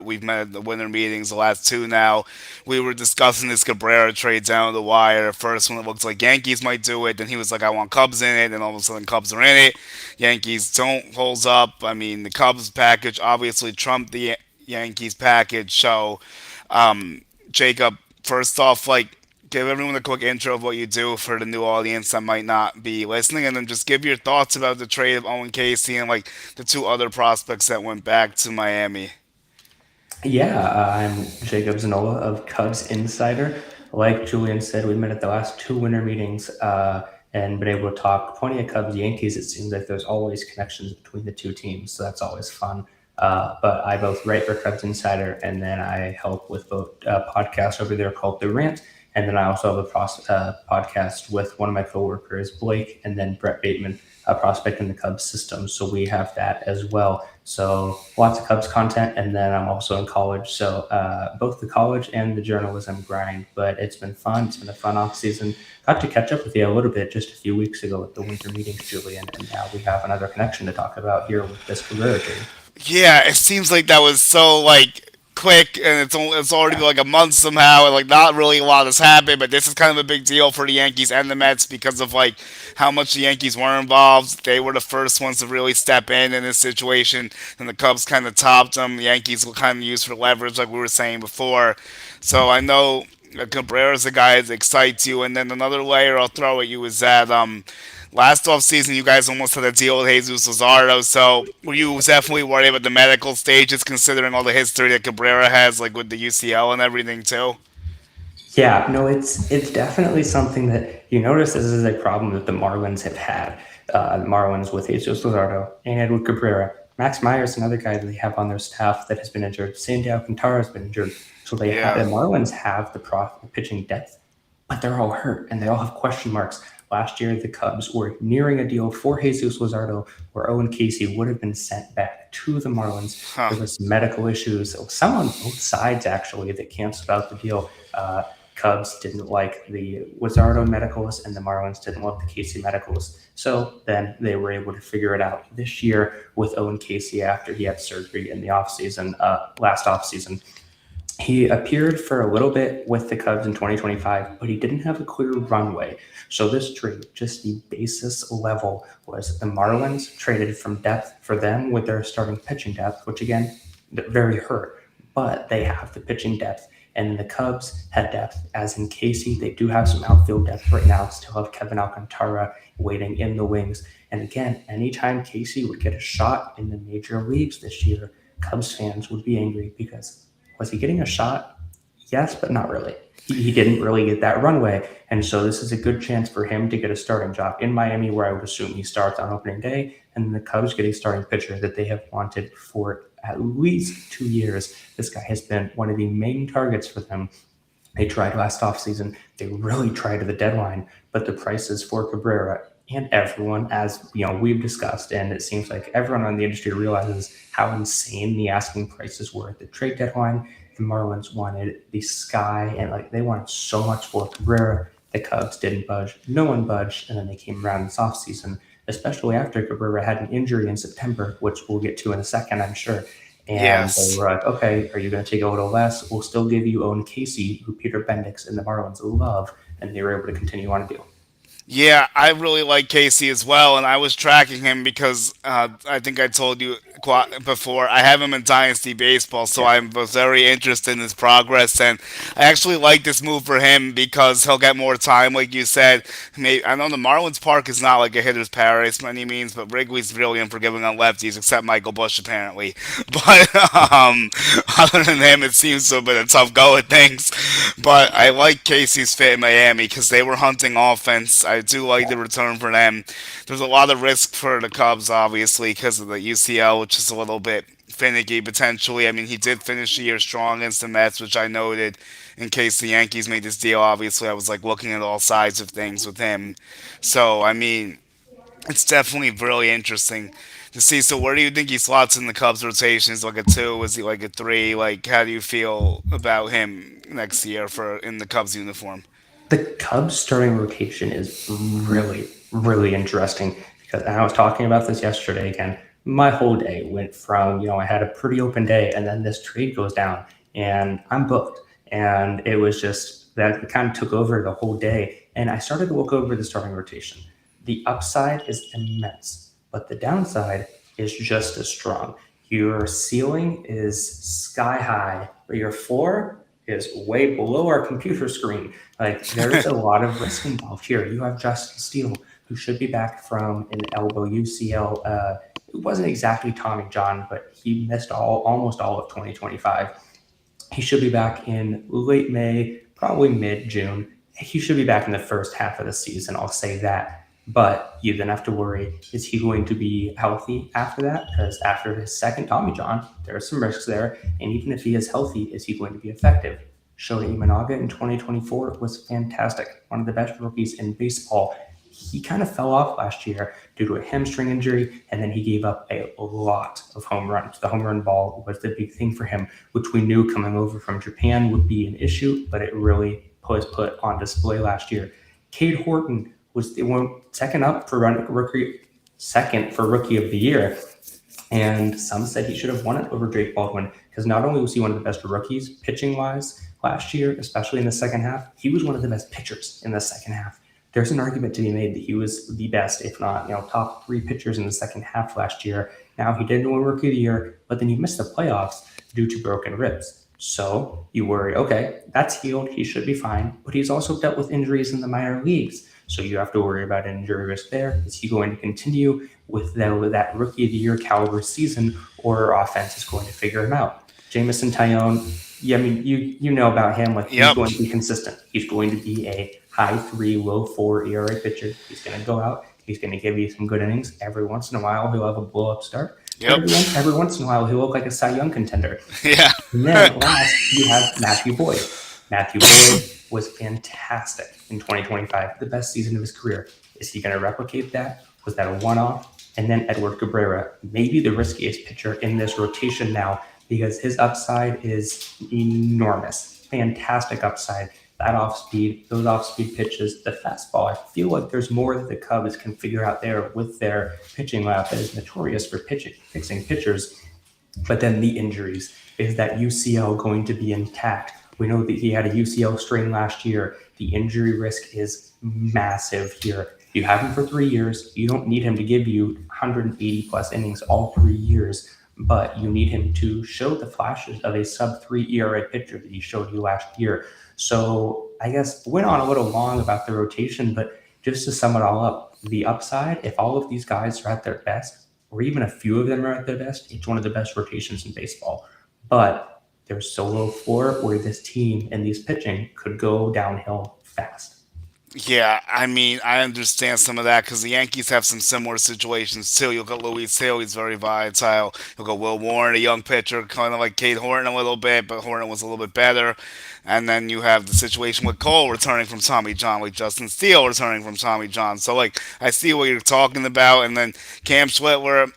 We've met at the winter meetings, the last two now. We were discussing this Cabrera trade down the wire. At first, when it looked like Yankees might do it, then he was like, "I want Cubs in it," and all of a sudden, Cubs are in it. Yankees don't holds up. I mean, the Cubs package obviously trumped the Yankees package. So, Jacob, first off, like, give everyone a quick intro of what you do for the new audience that might not be listening, and then just give your thoughts about the trade of Owen Caissie and like the two other prospects that went back to Miami. Yeah, I'm Jacob Zanolla of Cubs Insider. Like Julian said, we met at the last two winter meetings and been able to talk plenty of Cubs Yankees. It seems like there's always connections between the two teams, so that's always fun. But I both write for Cubs Insider and then I help with both podcasts over there called The Rant. And then I also have a podcast with one of my coworkers, Blake, and then Brett Bateman, a prospect in the Cubs system. So we have that as well. So lots of Cubs content, and then I'm also in college, so both the college and the journalism grind. But it's been fun. It's been a fun off season. Got to catch up with you a little bit just a few weeks ago at the winter meetings, Julian, and now we have another connection to talk about here with this Cabrera trade. Yeah, it seems like that was so like quick, and it's already been like a month somehow, and like not really a lot has happened. But this is kind of a big deal for the Yankees and the Mets because of like how much the Yankees were involved. They were the first ones to really step in this situation, and the Cubs kind of topped them. The Yankees were kind of used for leverage, like we were saying before. So I know Cabrera's a guy that excites you, and then another layer I'll throw at you is that last off season, you guys almost had a deal with Jesus Luzardo, so were you definitely worried about the medical stages, considering all the history that Cabrera has, like with the UCL and everything too? Yeah, no, it's definitely something that you notice. This is a problem that the Marlins have had. The Marlins with Jesus Luzardo and with Cabrera. Max Meyer's another guy that they have on their staff that has been injured. Sandy Alcantara has been injured. So the Yeah. Marlins have the pitching depth, but they're all hurt and they all have question marks. Last year, the Cubs were nearing a deal for Jesus Luzardo, where Owen Caissie would have been sent back to the Marlins. Huh. There was medical issues, some on both sides actually, that canceled out the deal. Cubs didn't like the Wizardo medicals, and the Marlins didn't like the Casey medicals. So then they were able to figure it out this year with Owen Caissie after he had surgery in the offseason, last offseason. He appeared for a little bit with the Cubs in 2025, but he didn't have a clear runway. So this trade, just the basis level, was the Marlins traded from depth for them with their starting pitching depth, which again, they're very hurt, but they have the pitching depth. And the Cubs had depth, as in Casey. They do have some outfield depth right now. Still have Kevin Alcantara waiting in the wings. And again, anytime Casey would get a shot in the major leagues this year, Cubs fans would be angry because was he getting a shot? Yes, but not really. He didn't really get that runway. And so this is a good chance for him to get a starting job in Miami, where I would assume he starts on opening day. And the Cubs get a starting pitcher that they have wanted for at least 2 years. This guy has been one of the main targets for them. They tried last offseason. They really tried at the deadline, but the prices for Cabrera and everyone, as you know, we've discussed, and it seems like everyone in the industry realizes how insane the asking prices were at the trade deadline. The Marlins wanted the sky, and like they wanted so much for Cabrera. The Cubs didn't budge. No one budged, and then they came around this offseason, especially after Cabrera had an injury in September, which we'll get to in a second, I'm sure. And they Yes. were like, okay, are you going to take a little less? We'll still give you Owen Caissie, who Peter Bendix and the Marlins love. And they were able to continue on a deal. Yeah, I really like Casey as well, and I was tracking him because I think I told you before I have him in Dynasty Baseball, so Yeah. I was very interested in his progress, and I actually like this move for him because he'll get more time, like you said. Maybe, I know the Marlins Park is not like a hitter's paradise by any means, but Wrigley's really unforgiving on lefties, except Michael Bush apparently. But other than him, it seems to have been a tough go at things. But I like Casey's fit in Miami because they were hunting offense. I do like the return for them. There's a lot of risk for the Cubs, obviously, because of the UCL, which is a little bit finicky potentially. I mean, he did finish the year strong against the Mets, which I noted. In case the Yankees made this deal, obviously, I was like looking at all sides of things with him. So, I mean, it's definitely really interesting to see. So, where do you think he slots in the Cubs rotation? Is he like a two? Is he like a three? Like, how do you feel about him next year for in the Cubs uniform? The Cubs starting rotation is really, really interesting because and I was talking about this yesterday again. my whole day went from, I had a pretty open day, and then this trade goes down, and I'm booked. And it was just that it kind of took over the whole day. And I started to look over the starting rotation. The upside is immense, but the downside is just as strong. Your ceiling is sky high, but your floor is way below our computer screen. Like, there's a lot of risk involved here. You have Justin Steele, who should be back from an elbow UCL. It wasn't exactly Tommy John, but he missed almost all of 2025. He should be back in late May, probably mid June. He should be back in the first half of the season, I'll say that. But you then have to worry, is he going to be healthy after that? Because after his second Tommy John, there are some risks there. And even if he is healthy, is he going to be effective? Shota Imanaga in 2024 was fantastic, one of the best rookies in baseball. He kind of fell off last year due to a hamstring injury, and then he gave up a lot of home runs. The home run ball was the big thing for him, which we knew coming over from Japan would be an issue, but it really was put on display last year. Cade Horton was the one second up for rookie, second for rookie of the year, and some said he should have won it over Drake Baldwin because not only was he one of the best rookies pitching wise last year, especially in the second half, he was one of the best pitchers in the second half. There's an argument to be made that he was the best, if not, top three pitchers in the second half last year. Now, he didn't win Rookie of the Year, but then he missed the playoffs due to broken ribs. So you worry, okay, that's healed. He should be fine. But he's also dealt with injuries in the minor leagues. So you have to worry about injury risk there. Is he going to continue with that Rookie of the Year caliber season, or our offense is going to figure him out? Jamison Tyone, yeah, I mean, you know about him. Like, he's Yep. going to be consistent. He's going to be a high 3, low 4 ERA pitcher. He's going to go out. He's going to give you some good innings. Every once in a while, he'll have a blow up start. Yep. Every once in a while, he'll look like a Cy Young contender. Yeah. And then last, you have Matthew Boyd. Matthew Boyd was fantastic in 2025, the best season of his career. Is he going to replicate that? Was that a one-off? And then Edward Cabrera, maybe the riskiest pitcher in this rotation now, because his upside is enormous. Fantastic upside. That off speed, those off speed pitches, the fastball. I feel like there's more that the Cubs can figure out there with their pitching lab that is notorious for fixing pitchers. But then the injuries. Is that UCL going to be intact? We know that he had a UCL strain last year. The injury risk is massive here. You have him for 3 years. You don't need him to give you 180 plus innings all 3 years, but you need him to show the flashes of a sub 3 ERA pitcher that he showed you last year. So I guess went on a little long about the rotation, but just to sum it all up, the upside, if all of these guys are at their best, or even a few of them are at their best, it's one of the best rotations in baseball. But there's so low floor where this team and these pitching could go downhill fast. Yeah, I mean, I understand some of that because the Yankees have some similar situations too. You'll go Luis Hill, he's very volatile. You'll go Will Warren, a young pitcher, kind of like Cade Horton a little bit, but Horton was a little bit better. And then you have the situation with Cole returning from Tommy John, like Justin Steele returning from Tommy John. So, like, I see what you're talking about. And then Cam Schwitler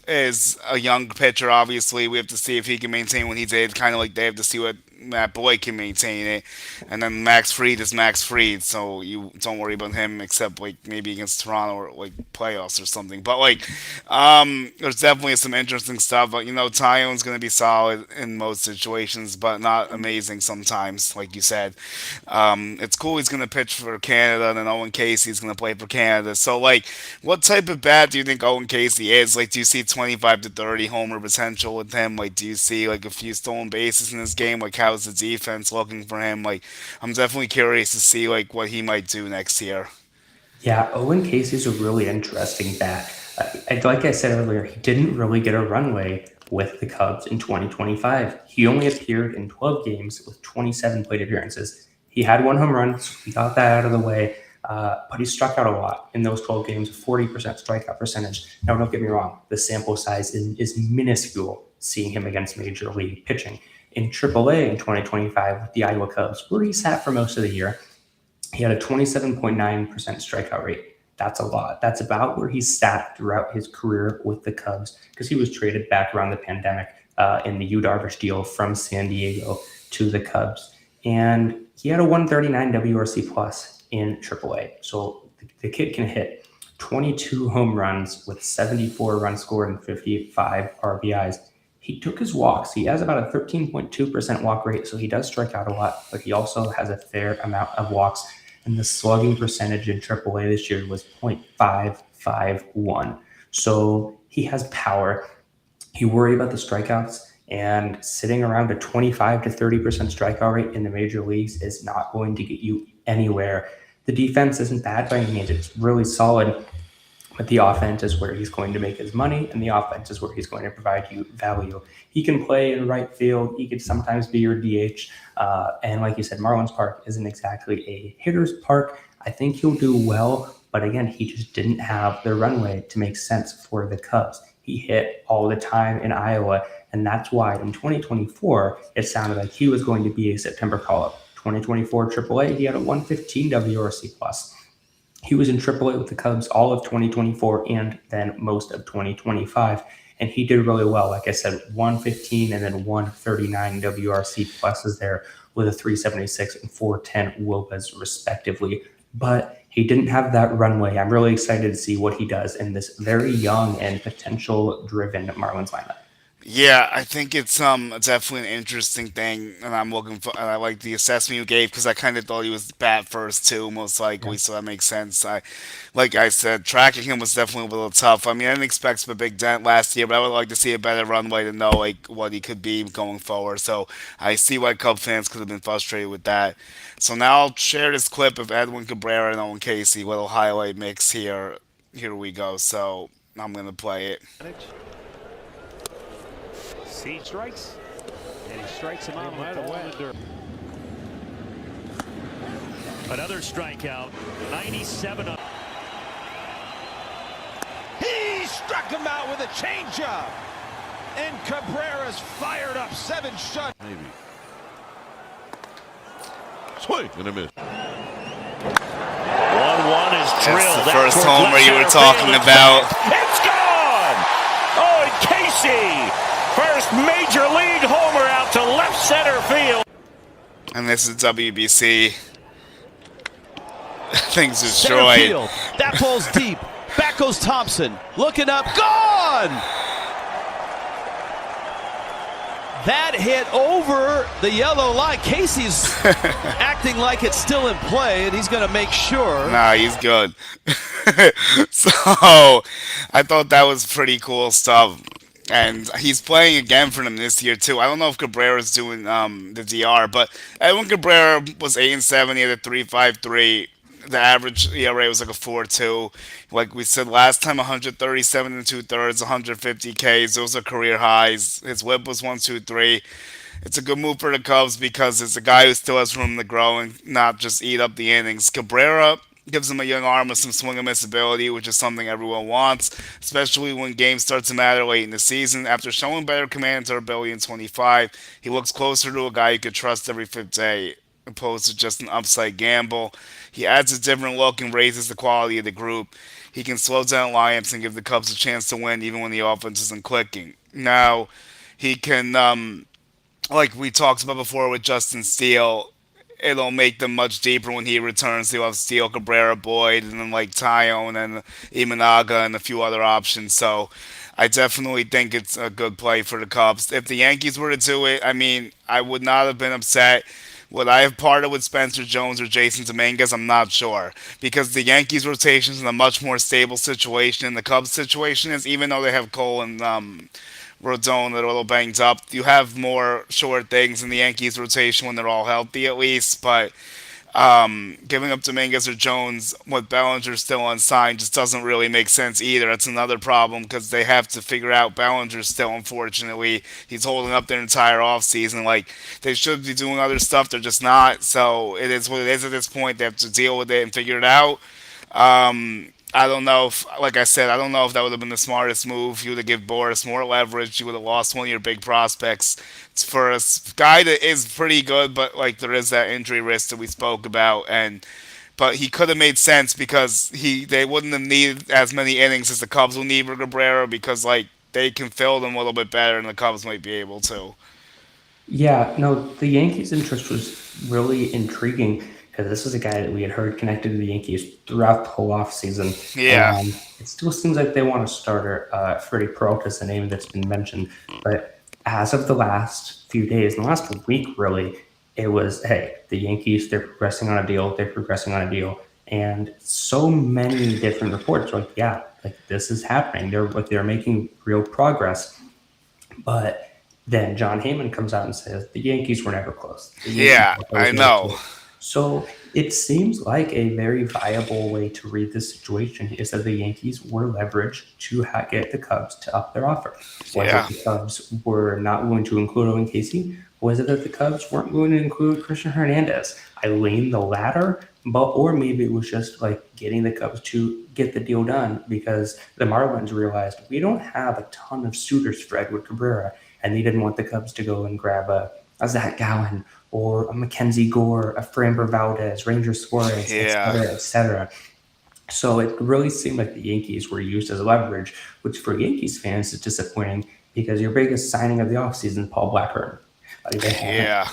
is a young pitcher, obviously. We have to see if he can maintain what he did, kind of like they have to see what Matt Boyd can maintain it. And then Max Fried is Max Fried, so you don't worry about him except like maybe against Toronto or like playoffs or something. But like, there's definitely some interesting stuff. But Tyone's going to be solid in most situations, but not amazing sometimes, like you said. It's cool he's going to pitch for Canada, and then Owen Caissie is going to play for Canada. So like, what type of bat do you think Owen Caissie is? Like, do you see 25 to 30 homer potential with him? Like, do you see like a few stolen bases in this game? Like, how's the defense looking for him? Like, I'm definitely curious to see like what he might do next year. Yeah, Owen Casey's a really interesting bat. Like I said earlier, he didn't really get a runway with the Cubs in 2025. He only appeared in 12 games with 27 plate appearances. He had one home run, so we got that out of the way. But he struck out a lot in those 12 games, 40% strikeout percentage. Now, don't get me wrong, the sample size is minuscule seeing him against major league pitching. In AAA in 2025 with the Iowa Cubs, where he sat for most of the year, he had a 27.9% strikeout rate. That's a lot. That's about where he sat throughout his career with the Cubs because he was traded back around the pandemic in the Yu Darvish deal from San Diego to the Cubs. And he had a 139 WRC plus in AAA. So the kid can hit. 22 home runs with 74 runs scored and 55 RBIs. He took his walks. He has about a 13.2% walk rate, so he does strike out a lot, but he also has a fair amount of walks. And the slugging percentage in AAA this year was .551. So he has power. You worry about the strikeouts, and sitting around a 25 to 30% strikeout rate in the major leagues is not going to get you anywhere. The defense isn't bad by any means. It's really solid, but the offense is where he's going to make his money, and the offense is where he's going to provide you value. He can play in right field. He could sometimes be your DH. And like you said, Marlins Park isn't exactly a hitter's park. I think he'll do well, but again, he just didn't have the runway to make sense for the Cubs. He hit all the time in Iowa, and that's why in 2024, it sounded like he was going to be a September call-up. 2024 AAA, he had a 115 WRC+. He was in AAA with the Cubs all of 2024 and then most of 2025, and he did really well. Like I said, 115 and then 139 WRC pluses there with a 376 and 410 WOBAs respectively. But he didn't have that runway. I'm really excited to see what he does in this very young and potential-driven Marlins lineup. Yeah, I think it's definitely an interesting thing, and I'm looking for. And I like the assessment you gave because I kind of thought he was bat first too, most Yeah. likely. So that makes sense. Like I said, tracking him was definitely a little tough. I mean, I didn't expect a big dent last year, but I would like to see a better runway to know like what he could be going forward. So I see why Cub fans could have been frustrated with that. So now I'll share this clip of Edwin Cabrera and Owen Caissie, little highlight mix here. Here we go. So I'm gonna play it. He strikes, and he strikes him out right away. Another strikeout, 97. He struck him out with a changeup. And Cabrera's fired up 7 shots. Maybe. Swing and a miss. 1-1 is drilled. That's the first homer you were talking about. It's gone! Owen Caissie, first major league homer out to left center field. And this is WBC. Things Center destroyed. field. That ball's deep. Back goes Thompson. Looking up. Gone! That hit over the yellow line. Caissie's acting like it's still in play, and he's going to make sure. Nah, he's good. So I thought that was pretty cool stuff. And he's playing again for them this year too. I don't know if Cabrera's doing the DR, but Edwin Cabrera was 8-7. He had a 3.53. The average ERA was like a 4.2. Like we said last time, 137 and 2/3, 150 Ks. Those are career highs. His WHIP was 1.23. It's a good move for the Cubs because it's a guy who still has room to grow and not just eat up the innings. Cabrera gives him a young arm with some swing and miss ability, which is something everyone wants, especially when games start to matter late in the season. After showing better command and durability in 25, he looks closer to a guy you could trust every fifth day, opposed to just an upside gamble. He adds a different look and raises the quality of the group. He can slow down lineups and give the Cubs a chance to win even when the offense isn't clicking. Now, he can, like we talked about before with Justin Steele, it'll make them much deeper when he returns. They'll have Steele, Cabrera, Boyd, and then like Tyone and Imanaga and a few other options. So I definitely think it's a good play for the Cubs. If the Yankees were to do it, I mean, I would not have been upset. Would I have parted with Spencer Jones or Jason Dominguez? I'm not sure. Because the Yankees' rotation is in a much more stable situation than the Cubs' situation is, even though they have Cole and Rodon that are a little banged up. You have more sure things in the Yankees' rotation when they're all healthy, at least. But giving up Dominguez or Jones with Bellinger still unsigned just doesn't really make sense either. That's another problem because they have to figure out Bellinger still, unfortunately. He's holding up their entire offseason. Like, they should be doing other stuff, they're just not. So it is what it is at this point. They have to deal with it and figure it out. I don't know if, like I said, I don't know if that would have been the smartest move. You would have given Boris more leverage. You would have lost one of your big prospects. It's for a guy that is pretty good, but like there is that injury risk that we spoke about, and but he could have made sense because they wouldn't have needed as many innings as the Cubs will need for Cabrera because like they can fill them a little bit better, and the Cubs might be able to. Yeah, no, the Yankees' interest was really intriguing because this is a guy that we had heard connected to the Yankees throughout the whole offseason. Yeah. And it still seems like they want a starter. Freddie Peralta is the name that's been mentioned. But as of the last few days, in the last week, really, it was, hey, the Yankees, they're progressing on a deal. They're progressing on a deal. And so many different reports are like, yeah, like this is happening. They're making real progress. But then John Heyman comes out and says the Yankees were never close. The Yankees Yeah, were I always never know. close. So it seems like a very viable way to read this situation is that the Yankees were leveraged to get the Cubs to up their offer. Was it Yeah. the Cubs were not willing to include Owen Caissie? Was it that the Cubs weren't willing to include Christian Hernandez? I lean the latter, or maybe it was just like getting the Cubs to get the deal done because the Marlins realized we don't have a ton of suitors for Edward Cabrera, and they didn't want the Cubs to go and grab a Zach Gallen or a Mackenzie Gore, a Framber Valdez, Ranger Suarez, et Yeah. cetera, et cetera. So it really seemed like the Yankees were used as leverage, which for Yankees fans is disappointing because your biggest signing of the offseason is Paul Blackburn. Like they haven't, Yeah.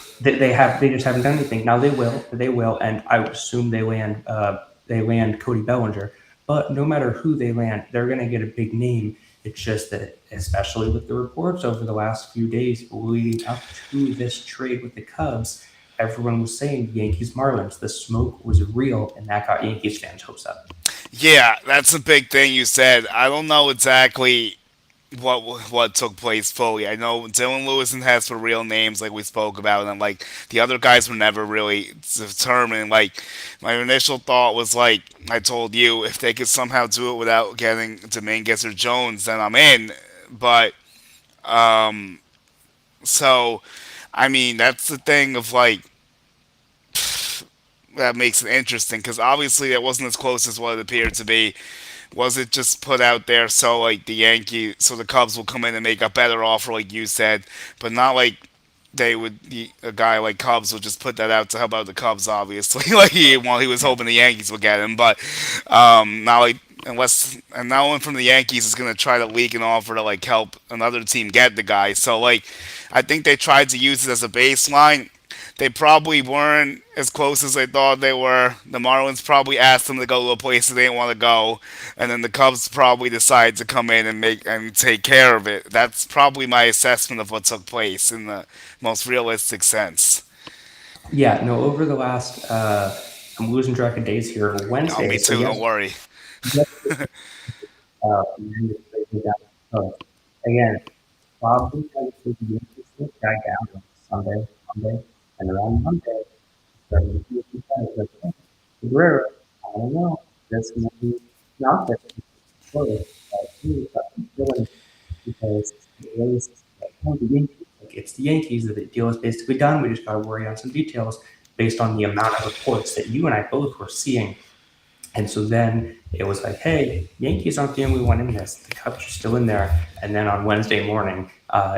they just haven't done anything. Now they will, and I would assume they land Cody Bellinger. But no matter who they land, they're going to get a big name. It's just that, especially with the reports over the last few days leading up to this trade with the Cubs, everyone was saying Yankees Marlins. The smoke was real, and that got Yankees fans' hopes up. Yeah, that's a big thing you said. I don't know exactly what took place fully. I know Dylan Lewis and Hess were real names, like we spoke about, and like the other guys were never really determined. Like my initial thought was like I told you, if they could somehow do it without getting Dominguez or Jones, then I'm in. But so I mean that's the thing of like that makes it interesting because obviously it wasn't as close as what it appeared to be. Was it just put out there so like so the Cubs will come in and make a better offer, like you said, but not like a guy like Cubs would just put that out to help out the Cubs, obviously, like he was hoping the Yankees would get him, but not like unless and no one from the Yankees is gonna try to leak an offer to like help another team get the guy. So like, I think they tried to use it as a baseline. They probably weren't as close as they thought they were. The Marlins probably asked them to go to a place that they didn't want to go, and then the Cubs probably decided to come in and take care of it. That's probably my assessment of what took place in the most realistic sense. Yeah, no, over the last, I'm losing track of days here. Oh, Wednesday, me so too. Don't worry. so again, probably trying to take the Yankees guy down on Sunday, and around Monday, starting to see if he does. Like, Cabrera, I don't know. That's going to be not that feeling because the Rays, the Yankees, like it's the Yankees. The deal is basically done. We just got to worry on some details based on the amount of reports that you and I both were seeing. And so then it was like, hey, Yankees aren't the only one in this. The Cubs are still in there. And then on Wednesday morning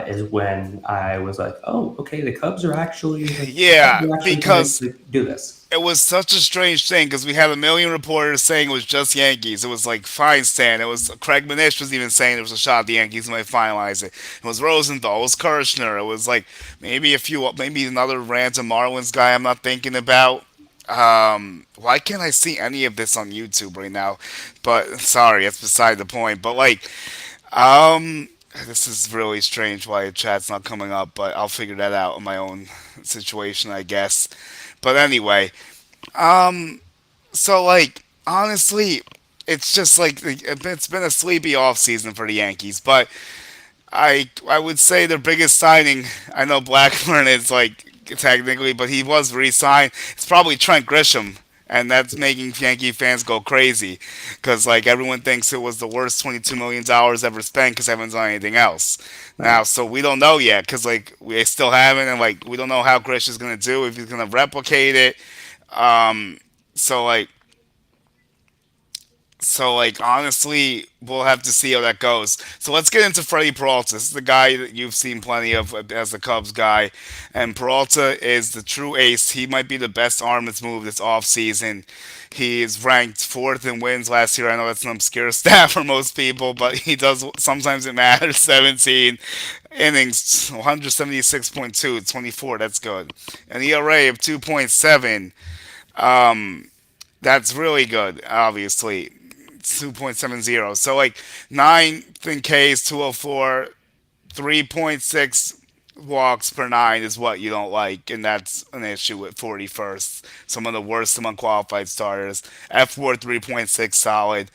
is when I was like, oh, okay, the Cubs are actually, Yeah, going because to do this. it was such a strange thing because we had a million reporters saying it was just Yankees. It was like Feinstein. It was Craig Manish was even saying it was a shot at the Yankees might finalize it. It was Rosenthal. It was Kirshner. It was like maybe another random Marlins guy I'm not thinking about. Why can't I see any of this on YouTube right now? But sorry, that's beside the point. But like, um, this is really strange why the chat's not coming up. But I'll figure that out in my own situation, I guess. But anyway, so like honestly, it's just like it's been a sleepy off season for the Yankees. But I would say their biggest signing. I know Blackburn is like technically, but he was re-signed. It's probably Trent Grisham, and that's making Yankee fans go crazy because like everyone thinks it was the worst $22 million ever spent because they haven't done anything else. Now, so we don't know yet because like we still haven't, and like we don't know how Grisham's gonna do if he's gonna replicate it. Um, so like honestly, we'll have to see how that goes. So let's get into Freddie Peralta. This is the guy that you've seen plenty of as the Cubs guy, and Peralta is the true ace. He might be the best arm that's moved this offseason. He is ranked fourth in wins last year. I know that's an obscure stat for most people, but he does sometimes it matters. 17 innings, 176.2, 24. That's good. An ERA of 2.7. That's really good, obviously. 2.70. So, like, ninth in Ks, 204, 3.6 walks per nine is what you don't like, and that's an issue with 41st. Some of the worst among qualified starters. F4, 3.6 solid.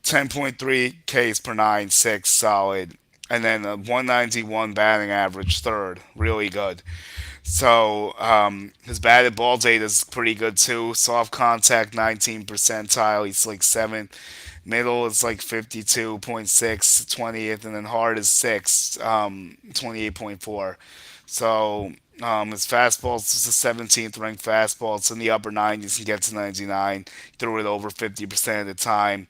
10.3 Ks per nine, 6 solid. And then a 191 batting average, third. Really good. So his batted ball data is pretty good too. Soft contact 19 percentile. He's like seventh. Middle is like 52.6, 20th, and then hard is 6, 28.4. So his fastball is the 17th ranked fastball. It's in the upper 90s and gets to 99. Threw it over 50% of the time.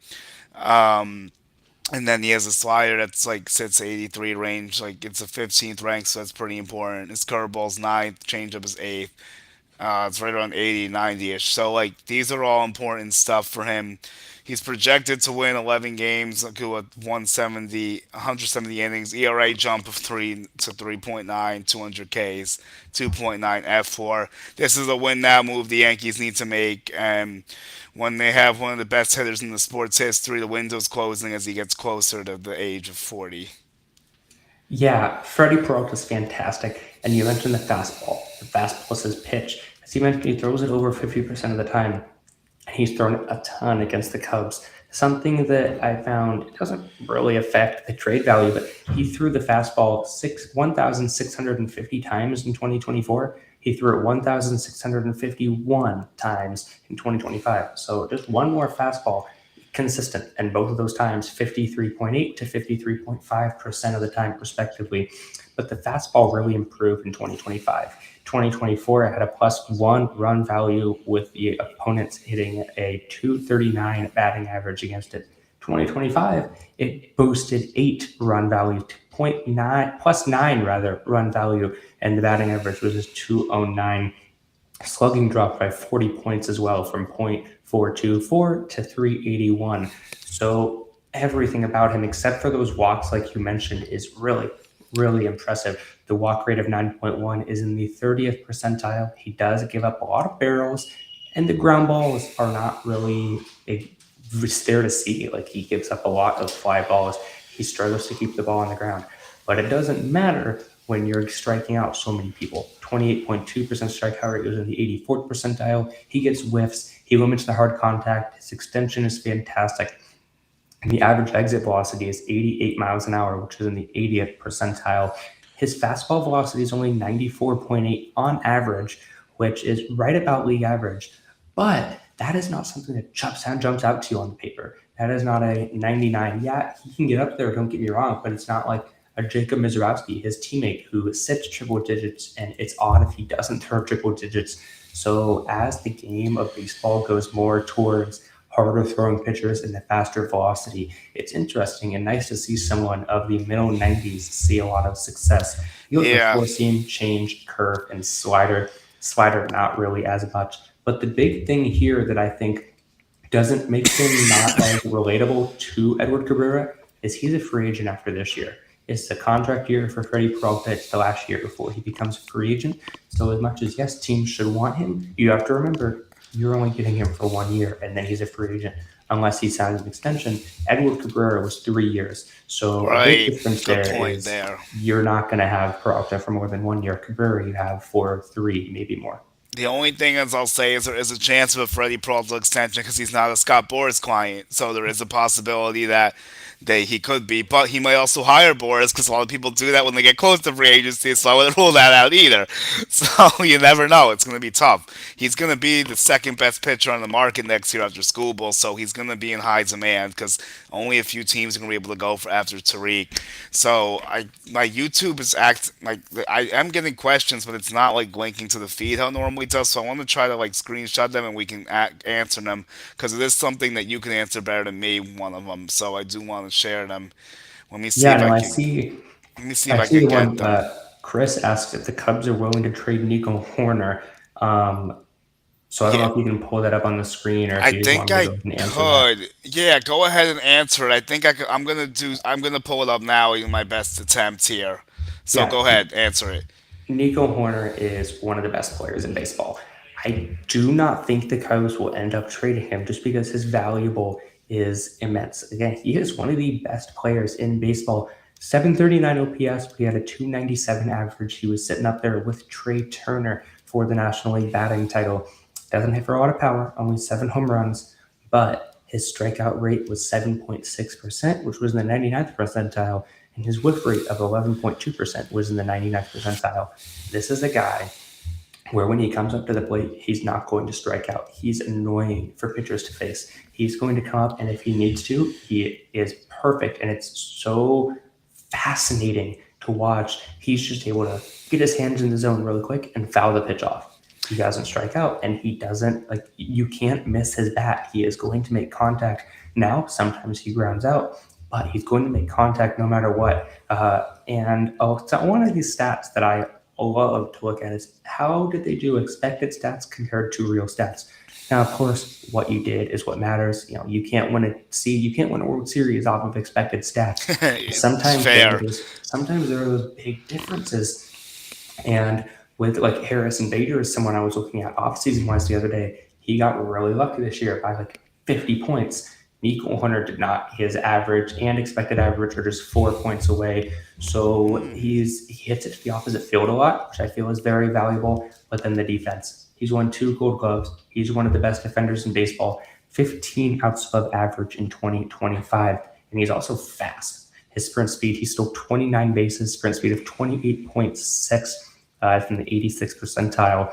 And then he has a slider that's like sits 83 range. Like it's a 15th rank, so that's pretty important. His curveball's ninth, changeup is eighth. It's right around 80, 90-ish. So like these are all important stuff for him. He's projected to win 11 games, like with 170 innings, ERA jump of 3 to 3.9, 200 Ks, 2.9 F4. This is a win now move the Yankees need to make, and when they have one of the best hitters in the sport's history, the window's closing as he gets closer to the age of 40. Yeah, Freddie Peralta's fantastic. And you mentioned the fastball. The fastball is his pitch. As you mentioned, he throws it over 50% of the time. And he's thrown a ton against the Cubs. Something that I found it doesn't really affect the trade value, but he threw the fastball 1,650 times in 2024. He threw it 1,651 times in 2025. So just one more fastball consistent, and both of those times 53.8 to 53.5% of the time, respectively. But the fastball really improved in 2025. 2024, it had a +1 run value with the opponents hitting a 239 batting average against it. 2025, it boosted 8 run value to .9 +9 rather run value, and the batting average was just 209. Slugging dropped by 40 points as well, from .424 to 381. So everything about him, except for those walks, like you mentioned, is really, really impressive. The walk rate of 9.1 is in the 30th percentile. He does give up a lot of barrels, and the ground balls are not really there to see. Like, he gives up a lot of fly balls. He struggles to keep the ball on the ground. But it doesn't matter when you're striking out so many people. 28.2% strikeout rate was in the 84th percentile. He gets whiffs. He limits the hard contact. His extension is fantastic. And the average exit velocity is 88 miles an hour, which is in the 80th percentile. His fastball velocity is only 94.8 on average, which is right about league average. But that is not something that jumps out to you on the paper. That is not a 99. Yeah, he can get up there, don't get me wrong, but it's not like a Jacob Mizorowski, his teammate, who sits triple digits, and it's odd if he doesn't throw triple digits. So as the game of baseball goes more towards harder throwing pitchers and the faster velocity, it's interesting and nice to see someone of the middle 90s see a lot of success. You look at the four seam, change, curve, and slider. Slider, not really as much. But the big thing here that I think doesn't make him not as relatable to Edward Cabrera is he's a free agent after this year. It's the contract year for Freddie Peralta. It's the last year before he becomes a free agent. So as much as, yes, teams should want him, you have to remember you're only getting him for 1 year, and then he's a free agent unless he signs an extension. Edward Cabrera was 3 years. So a big difference there. You're not going to have Peralta for more than 1 year. Cabrera you have for 3, maybe more. The only thing is I'll say is there is a chance of a Freddie Peralta extension because he's not a Scott Boras client. So there is a possibility that he could be. But he might also hire Boras because a lot of people do that when they get close to free agency. So I wouldn't rule that out either. So you never know. It's going to be tough. He's going to be the second best pitcher on the market next year after Skubal. So he's going to be in high demand because only a few teams are going to be able to go for after Tariq. So my YouTube is I am getting questions, but it's not like linking to the feed how it normally does. So I want to try to like screenshot them and we can answer them because it is something that you can answer better than me. One of them. So I do want to share them. Let me see. Yeah, I see. Let me see if I can get them. Chris asks if the Cubs are willing to trade Nico Hoerner. So I don't know if you can pull that up on the screen or if I you just think want me I to go and answer that. could. Yeah, go ahead and answer it. I think I could, I'm gonna pull it up now in my best attempt here. So Yeah, go ahead, answer it. Nico Hoerner is one of the best players in baseball. I do not think the Cubs will end up trading him just because his valuable is immense. Again, he is one of the best players in baseball. 739 OPS, but he had a 297 average. He was sitting up there with Trey Turner for the National League batting title. Doesn't hit for a lot of power, only 7 home runs, but his strikeout rate was 7.6%, which was in the 99th percentile, and his whiff rate of 11.2% was in the 99th percentile. This is a guy where when he comes up to the plate, he's not going to strike out. He's annoying for pitchers to face. He's going to come up, and if he needs to, he is perfect. And it's so fascinating to watch. He's just able to get his hands in the zone really quick and foul the pitch off. He doesn't strike out, and he doesn't, like, you can't miss his bat. He is going to make contact. Now, sometimes he grounds out, but he's going to make contact no matter what. So one of these stats that I love to look at is how did they do expected stats compared to real stats. Now, of course, what you did is what matters. You can't win a World Series off of expected stats. Sometimes there are those big differences. And with like Harrison Bader is someone I was looking at offseason wise the other day. He got really lucky this year by like 50 points. Nico Hunter did not. His average and expected average are just 4 points away. So he hits it to the opposite field a lot, which I feel is very valuable. But then the defense. He's won 2 Gold Gloves. He's one of the best defenders in baseball. 15 outs above average in 2025. And he's also fast. His sprint speed, he stole 29 bases, sprint speed of 28.6 from the 86th percentile.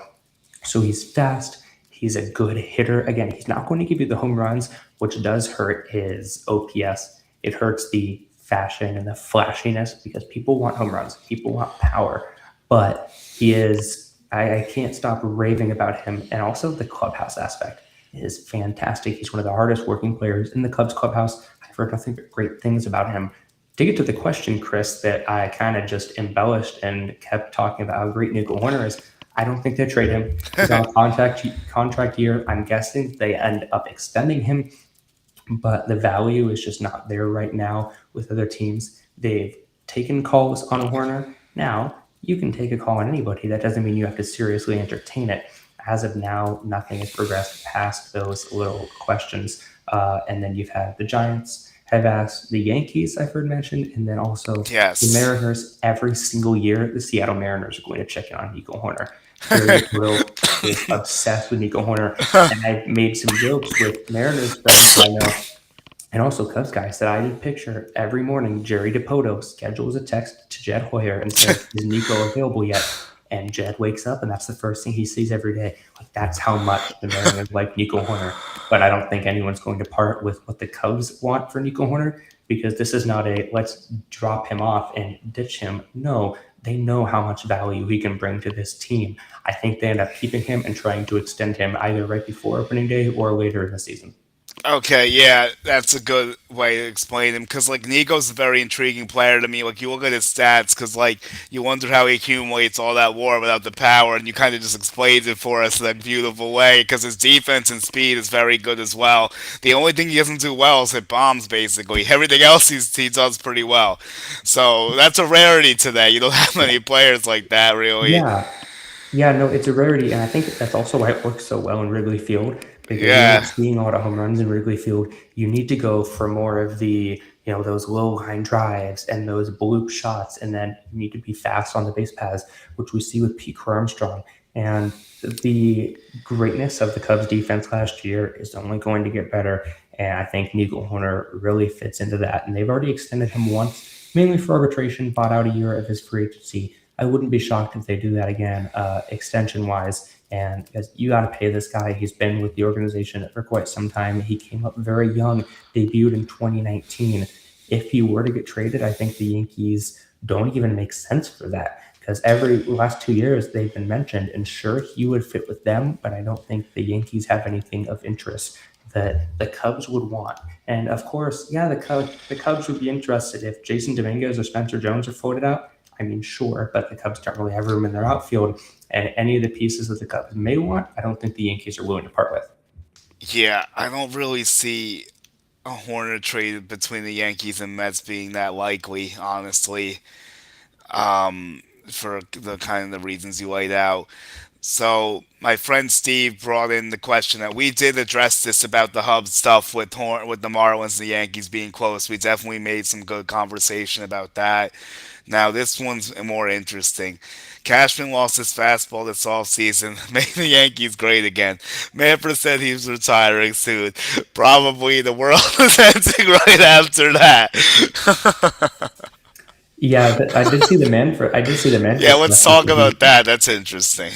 So he's fast. He's a good hitter. Again, he's not going to give you the home runs, which does hurt his OPS. It hurts the fashion and the flashiness because people want home runs. People want power. But he is, I can't stop raving about him. And also the clubhouse aspect is fantastic. He's one of the hardest working players in the Cubs clubhouse. I've heard nothing but great things about him. To get to the question, Chris, that I kind of just embellished and kept talking about how great Nico Horner is, I don't think they trade him. He's on a contract year. I'm guessing they end up extending him, but the value is just not there right now with other teams. They've taken calls on Horner. Now, you can take a call on anybody. That doesn't mean you have to seriously entertain it. As of now, nothing has progressed past those little questions. And then you've had the Giants have asked, the Yankees, I've heard mentioned, and then also the Mariners. Every single year, the Seattle Mariners are going to check in on Nico Horner. Jared Goldstein is obsessed with Nico Horner, and I've made some jokes with Mariners friends I know, and also Cubs guys, that I did picture every morning. Jerry DiPoto schedules a text to Jed Hoyer and says, "Is Nico available yet?" And Jed wakes up, and that's the first thing he sees every day. Like, that's how much the Mariners like Nico Horner. But I don't think anyone's going to part with what the Cubs want for Nico Horner, because this is not a let's drop him off and ditch him. No, they know how much value he can bring to this team. I think they end up keeping him and trying to extend him either right before opening day or later in the season. Okay, yeah, that's a good way to explain him, because like Nico's a very intriguing player to me. Like, you look at his stats, because like you wonder how he accumulates all that WAR without the power, and you kind of just explains it for us in that beautiful way. Because his defense and speed is very good as well. The only thing he doesn't do well is hit bombs. Basically, everything else he does pretty well. So that's a rarity today. You don't have many players like that, really. Yeah, no, it's a rarity, and I think that's also why it works so well in Wrigley Field. Because you're not seeing a lot of home runs in Wrigley Field. You need to go for more of the, those low line drives and those bloop shots, and then you need to be fast on the base paths, which we see with Pete Armstrong. And the greatness of the Cubs defense last year is only going to get better, and I think Nico Horner really fits into that. And they've already extended him once, mainly for arbitration, bought out a year of his free agency. I wouldn't be shocked if they do that again, extension-wise. And because you got to pay this guy. He's been with the organization for quite some time. He came up very young, debuted in 2019. If he were to get traded, I think the Yankees don't even make sense for that, because every last 2 years they've been mentioned, and sure, he would fit with them, but I don't think the Yankees have anything of interest that the Cubs would want. And of course, yeah, the Cubs would be interested if Jason Dominguez or Spencer Jones are floated out. I mean, sure, but the Cubs don't really have room in their outfield. And any of the pieces that the Cubs may want, I don't think the Yankees are willing to part with. Yeah, I don't really see a Horner trade between the Yankees and Mets being that likely, honestly, for the kind of the reasons you laid out. So my friend Steve brought in the question that we did address this about the hub stuff with with the Marlins and the Yankees being close. We definitely made some good conversation about that. Now this one's more interesting. Cashman lost his fastball this offseason, made the Yankees great again. Manfred said he was retiring soon. Probably the world is ending right after that. Yeah, I did see the Manfred. I did see the Yeah, Manfred let's stuff. talk about that. That's interesting.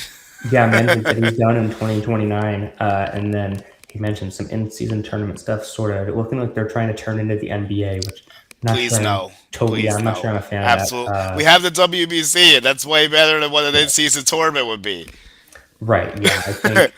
Yeah, Manfred said he's done in 2029, and then he mentioned some in-season tournament stuff, sort of looking like they're trying to turn into the NBA, which I'm not Please sure. no. Yeah, Please I'm not sure no. I'm a fan of that. Absolutely. We have the WBC, and that's way better than what an Yeah. in-season tournament would be. Right. Yeah.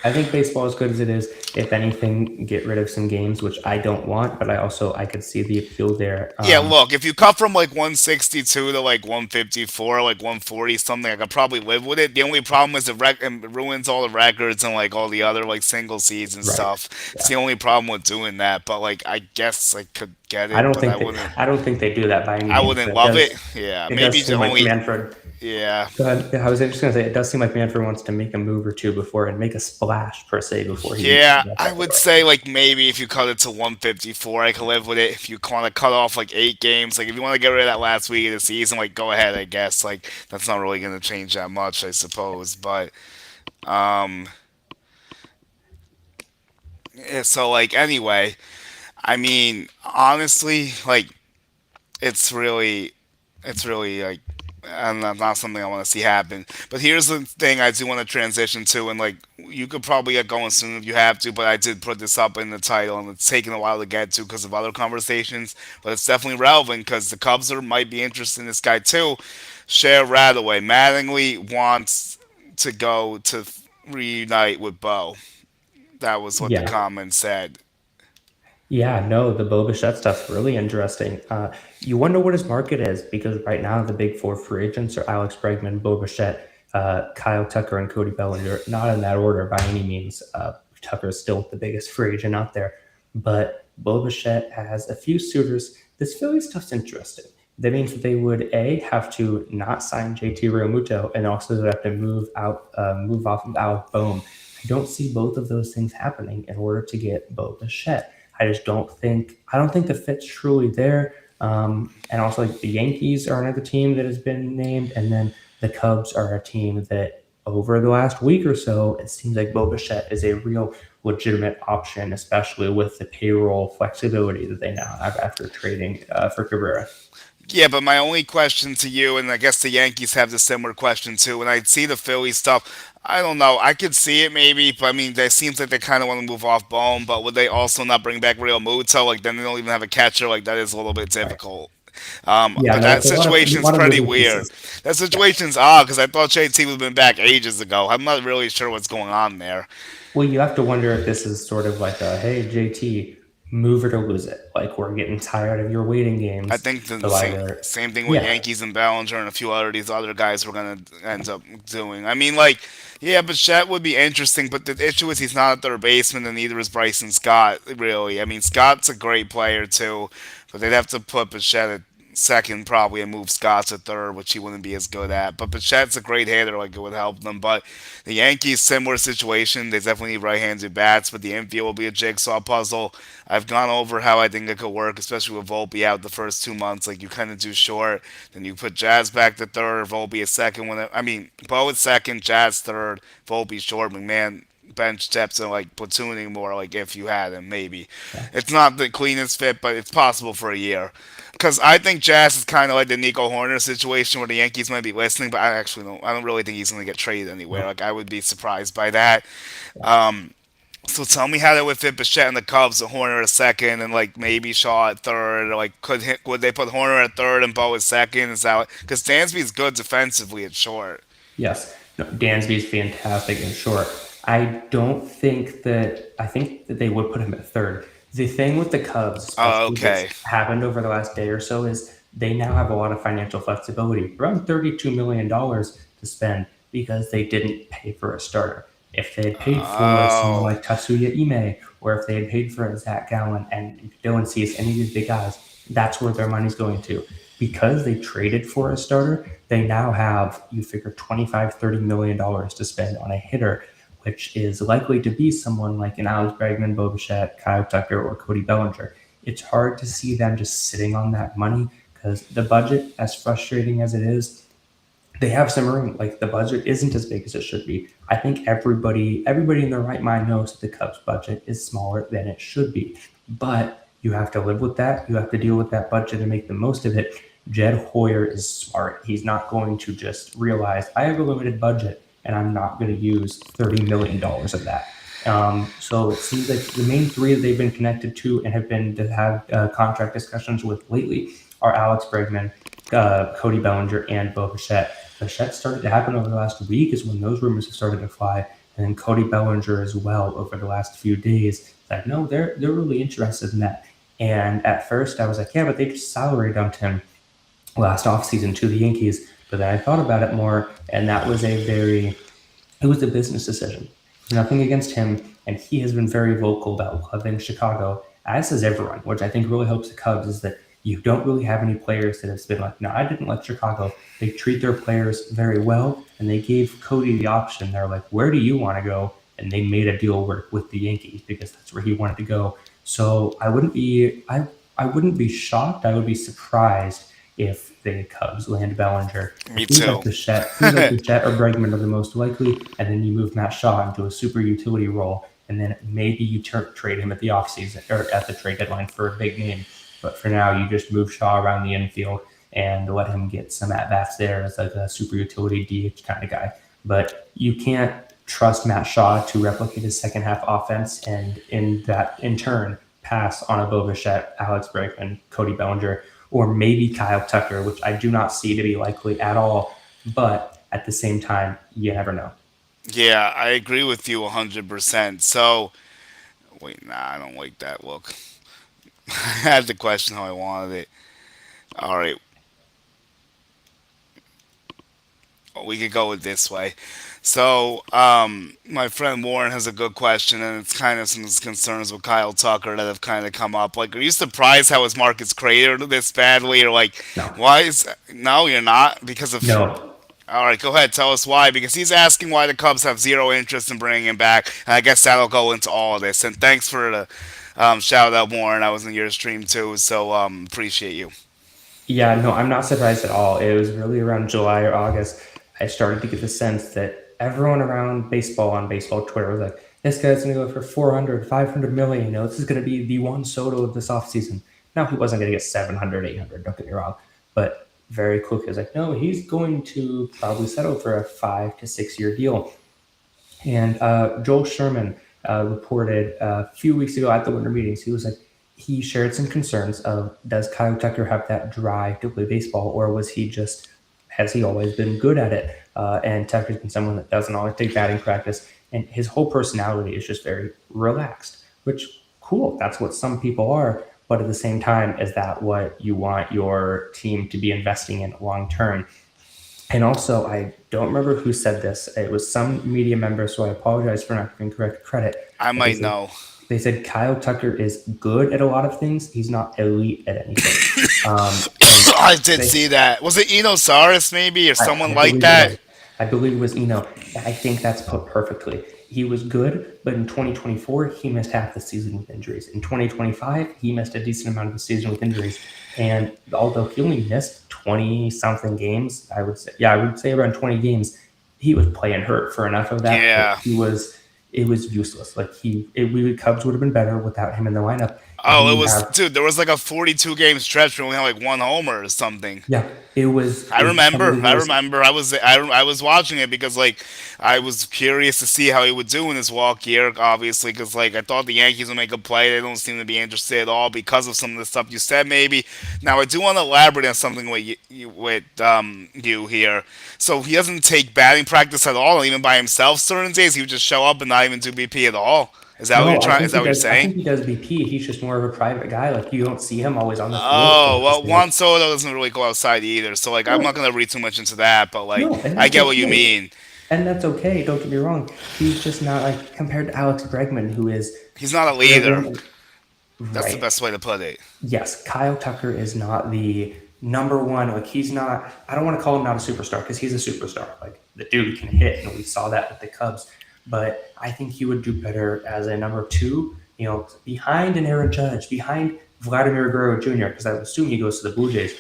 I think baseball is good as it is. If anything, get rid of some games, which I don't want, but I could see the appeal there. Yeah, look, if you cut from like 162 to like 154, like 140 something, I could probably live with it. The only problem is it ruins all the records and like all the other like single seeds and Right. stuff. It's Yeah. the only problem with doing that. But like, I guess I could get I it, don't but think they. I don't think they do that by any I means. wouldn't But love it. Yeah, it maybe does the seem like only. Manfred. Yeah, Go ahead. I was just going to say, it does seem like Manfred wants to make a move or two before and make a splash per se before he yeah, gets I out the would door. say like maybe if you cut it to 154, I could live with it. If you want to cut off like 8 games, like if you want to get rid of that last week of the season, like go ahead, I guess. Like that's not really going to change that much, I suppose. But um, yeah, so like anyway, I mean, honestly, like it's really, it's really like, and that's not something I want to see happen. But here's the thing I do want to transition to, and like you could probably get going soon if you have to, but I did put this up in the title, and it's taken a while to get to because of other conversations. But it's definitely relevant because the might be interested in this guy too. Cher Radaway, Mattingly wants to go to reunite with Bo. That was what the Yeah. comment said. Yeah, no, the Bo Bichette stuff's really interesting. You wonder what his market is because right now the big four free agents are Alex Bregman, Bo Bichette, Kyle Tucker, and Cody Bellinger. Not in that order by any means. Tucker is still the biggest free agent out there, but Bo Bichette has a few suitors. This Philly stuff's interesting. That means that they would have to not sign JT Realmuto, and also they have to move off of Alec Boehm. I don't see both of those things happening in order to get Bo Bichette. I just don't think the fit's truly there. And also, like the Yankees are another team that has been named, and then the Cubs are a team that over the last week or so, it seems like Bo Bichette is a real legitimate option, especially with the payroll flexibility that they now have after trading for Cabrera. Yeah, but my only question to you, and I guess the Yankees have the similar question too, when I see the Phillies stuff, I don't know. I could see it maybe, but I mean, it seems like they kind of want to move off Bone, but would they also not bring back Real Muto? Like, then they don't even have a catcher. Like, that is a little bit Right. difficult. Yeah, But no, that it's a situation's lot of pretty moving weird. pieces. That Yeah. situation's odd because I thought JT would have been back ages ago. I'm not really sure what's going on there. Well, you have to wonder if this is sort of like a, hey, JT, move it or lose it. Like we're getting tired of your waiting I games. think the So same either, same thing with yeah, Yankees and Ballinger and a few other these other guys we're gonna end up doing. I mean, like, yeah, Bichette would be interesting, but the issue is he's not a third baseman, and neither is Bryson Scott. Really, I mean, Scott's a great player too, but they'd have to put Bichette at second probably and move Scott to third, which he wouldn't be as good at. But Bichette's a great hitter, like it would help them. But the Yankees, similar situation. They definitely need right-handed bats, but the infield will be a jigsaw puzzle. I've gone over how I think it could work, especially with Volpe out the first 2 months. Like you kind of do short, then you put Jazz back to third, Volpe a second. I mean, Bo at second, Jazz third, Volpe short. McMahon bench depth and like platooning more. Like if you had him, maybe it's not the cleanest fit, but it's possible for a year. Because I think Jazz is kind of like the Nico Horner situation where the Yankees might be listening, but I actually don't. I don't really think he's going to get traded anywhere. no, Like I would be surprised by that. yeah. So tell me how that would fit Bichette and the Cubs, Horner at second, and like maybe Shaw at third. Or like would they put Horner at third and Bo at second? Is that because Dansby's good defensively at short? Yes, no, Dansby's fantastic in short. I think that they would put him at third. The thing with the Cubs, Oh, especially okay. that's happened over the last day or so, is they now have a lot of financial flexibility, around $32 million to spend because they didn't pay for a starter. If they had paid for someone Oh, like Tatsuya Ime, or if they had paid for Zach Gallen and Dylan Cease, any of these big guys, that's where their money's going to. because they traded for a starter, they now have, you figure, $25-30 million to spend on a hitter, which is likely to be someone like an Alex Bregman, Bo Bichette, Kyle Tucker, or Cody Bellinger. It's hard to see them just sitting on that money because the budget, as frustrating as it is, they have some room. Like, the budget isn't as big as it should be. I think everybody in their right mind knows that the Cubs budget is smaller than it should be, but you have to live with that. You have to deal with that budget and make the most of it. Jed Hoyer is smart. He's not going to just realize I have a limited budget and I'm not going to use $30 million of that. So it seems like the main three that they've been connected to and have been to have contract discussions with lately are Alex Bregman, Cody Bellinger, and Bo Bichette. Bichette started to happen over the last week is when those rumors have started to fly, and then Cody Bellinger as well over the last few days. Like, no, they're really interested in that. And at first I was like, yeah, but they just salary dumped him last offseason to the Yankees. But then I thought about it more, and that was it was a business decision. Nothing against him, and he has been very vocal about loving Chicago, as has everyone, which I think really helps the Cubs, is that you don't really have any players that have been like, no, I didn't like Chicago. They treat their players very well, and they gave Cody the option. They're like, where do you want to go? And they made a deal work with the Yankees because that's where he wanted to go. So I wouldn't be shocked. I would be surprised if the Cubs land Bellinger. Me too. Like Bichette or Bregman are the most likely, and then you move Matt Shaw into a super utility role, and then maybe you trade him at the offseason or at the trade deadline for a big name. But for now, you just move Shaw around the infield and let him get some at-bats there as like a super utility DH kind of guy. But you can't trust Matt Shaw to replicate his second half offense and in turn pass on a Bo Bichette, Alex Bregman, Cody Bellinger, or maybe Kyle Tucker, which I do not see to be likely at all. But at the same time, you never know. Yeah, I agree with you 100%. So, wait, nah, I don't like that look. I had the question how I wanted it. All right, we could go with this way. So, my friend Warren has a good question, and it's kind of some concerns with Kyle Tucker that have kind of come up. Like, are you surprised how his market's cratered this badly? Or, like, No. why is. No, you're not? Because of. No. All right, go ahead. Tell us why. Because he's asking why the Cubs have zero interest in bringing him back. And I guess that'll go into all of this. And thanks for the shout out, Warren. I was in your stream too, so appreciate you. Yeah, no, I'm not surprised at all. It was really around July or August I started to get the sense that everyone around baseball on baseball Twitter was like, this guy's going to go for 400, 500 million. This is going to be the Juan Soto of this offseason. Now, he wasn't going to get 700, 800, don't get me wrong. But very quickly, I was like, no, he's going to probably settle for a 5 to 6 year deal. And Joel Sherman reported a few weeks ago at the winter meetings, he was like, he shared some concerns of, does Kyle Tucker have that drive to play baseball, or has he always been good at it? And Tucker's been someone that doesn't always take batting practice, and his whole personality is just very relaxed, which, cool, that's what some people are. But at the same time, is that what you want your team to be investing in long term? And also, I don't remember who said this. It was some media member, so I apologize for not giving correct credit. I might know. They said Kyle Tucker is good at a lot of things. He's not elite at anything. I did see that. Was it Eno Saris maybe or someone like that? I believe it was Eno. I think that's put perfectly. He was good, but in 2024, he missed half the season with injuries. In 2025, he missed a decent amount of the season with injuries. And although he only missed 20-something games, I would say around 20 games, he was playing hurt for enough of that. Yeah. It was useless. Like Cubs would have been better without him in the lineup. Dude, there was like a 42 game stretch where we had like one homer or something. Yeah, it was. I remember. I was watching it because like I was curious to see how he would do in his walk year, obviously, because like I thought the Yankees would make a play. They don't seem to be interested at all because of some of the stuff you said. Maybe now I do want to elaborate on something with you here. So he doesn't take batting practice at all, even by himself. Certain days he would just show up and not even do BP at all. Is that what you're trying? Is that what you're saying? I think he does BP. He's just more of a private guy. Like, you don't see him always on the field. Oh, well, Juan Soto doesn't really go outside either. So, like, I'm not going to read too much into that. But, like, I get what you mean. And that's okay. Don't get me wrong. He's just not, like, compared to Alex Bregman, who is... He's not a leader. Right. That's the best way to put it. Yes. Kyle Tucker is not the number one, like he's not, I don't want to call him not a superstar because he's a superstar. Like the dude can hit, and we saw that with the Cubs. But I think he would do better as a number two, behind an Aaron Judge, behind Vladimir Guerrero Jr., because I would assume he goes to the Blue Jays,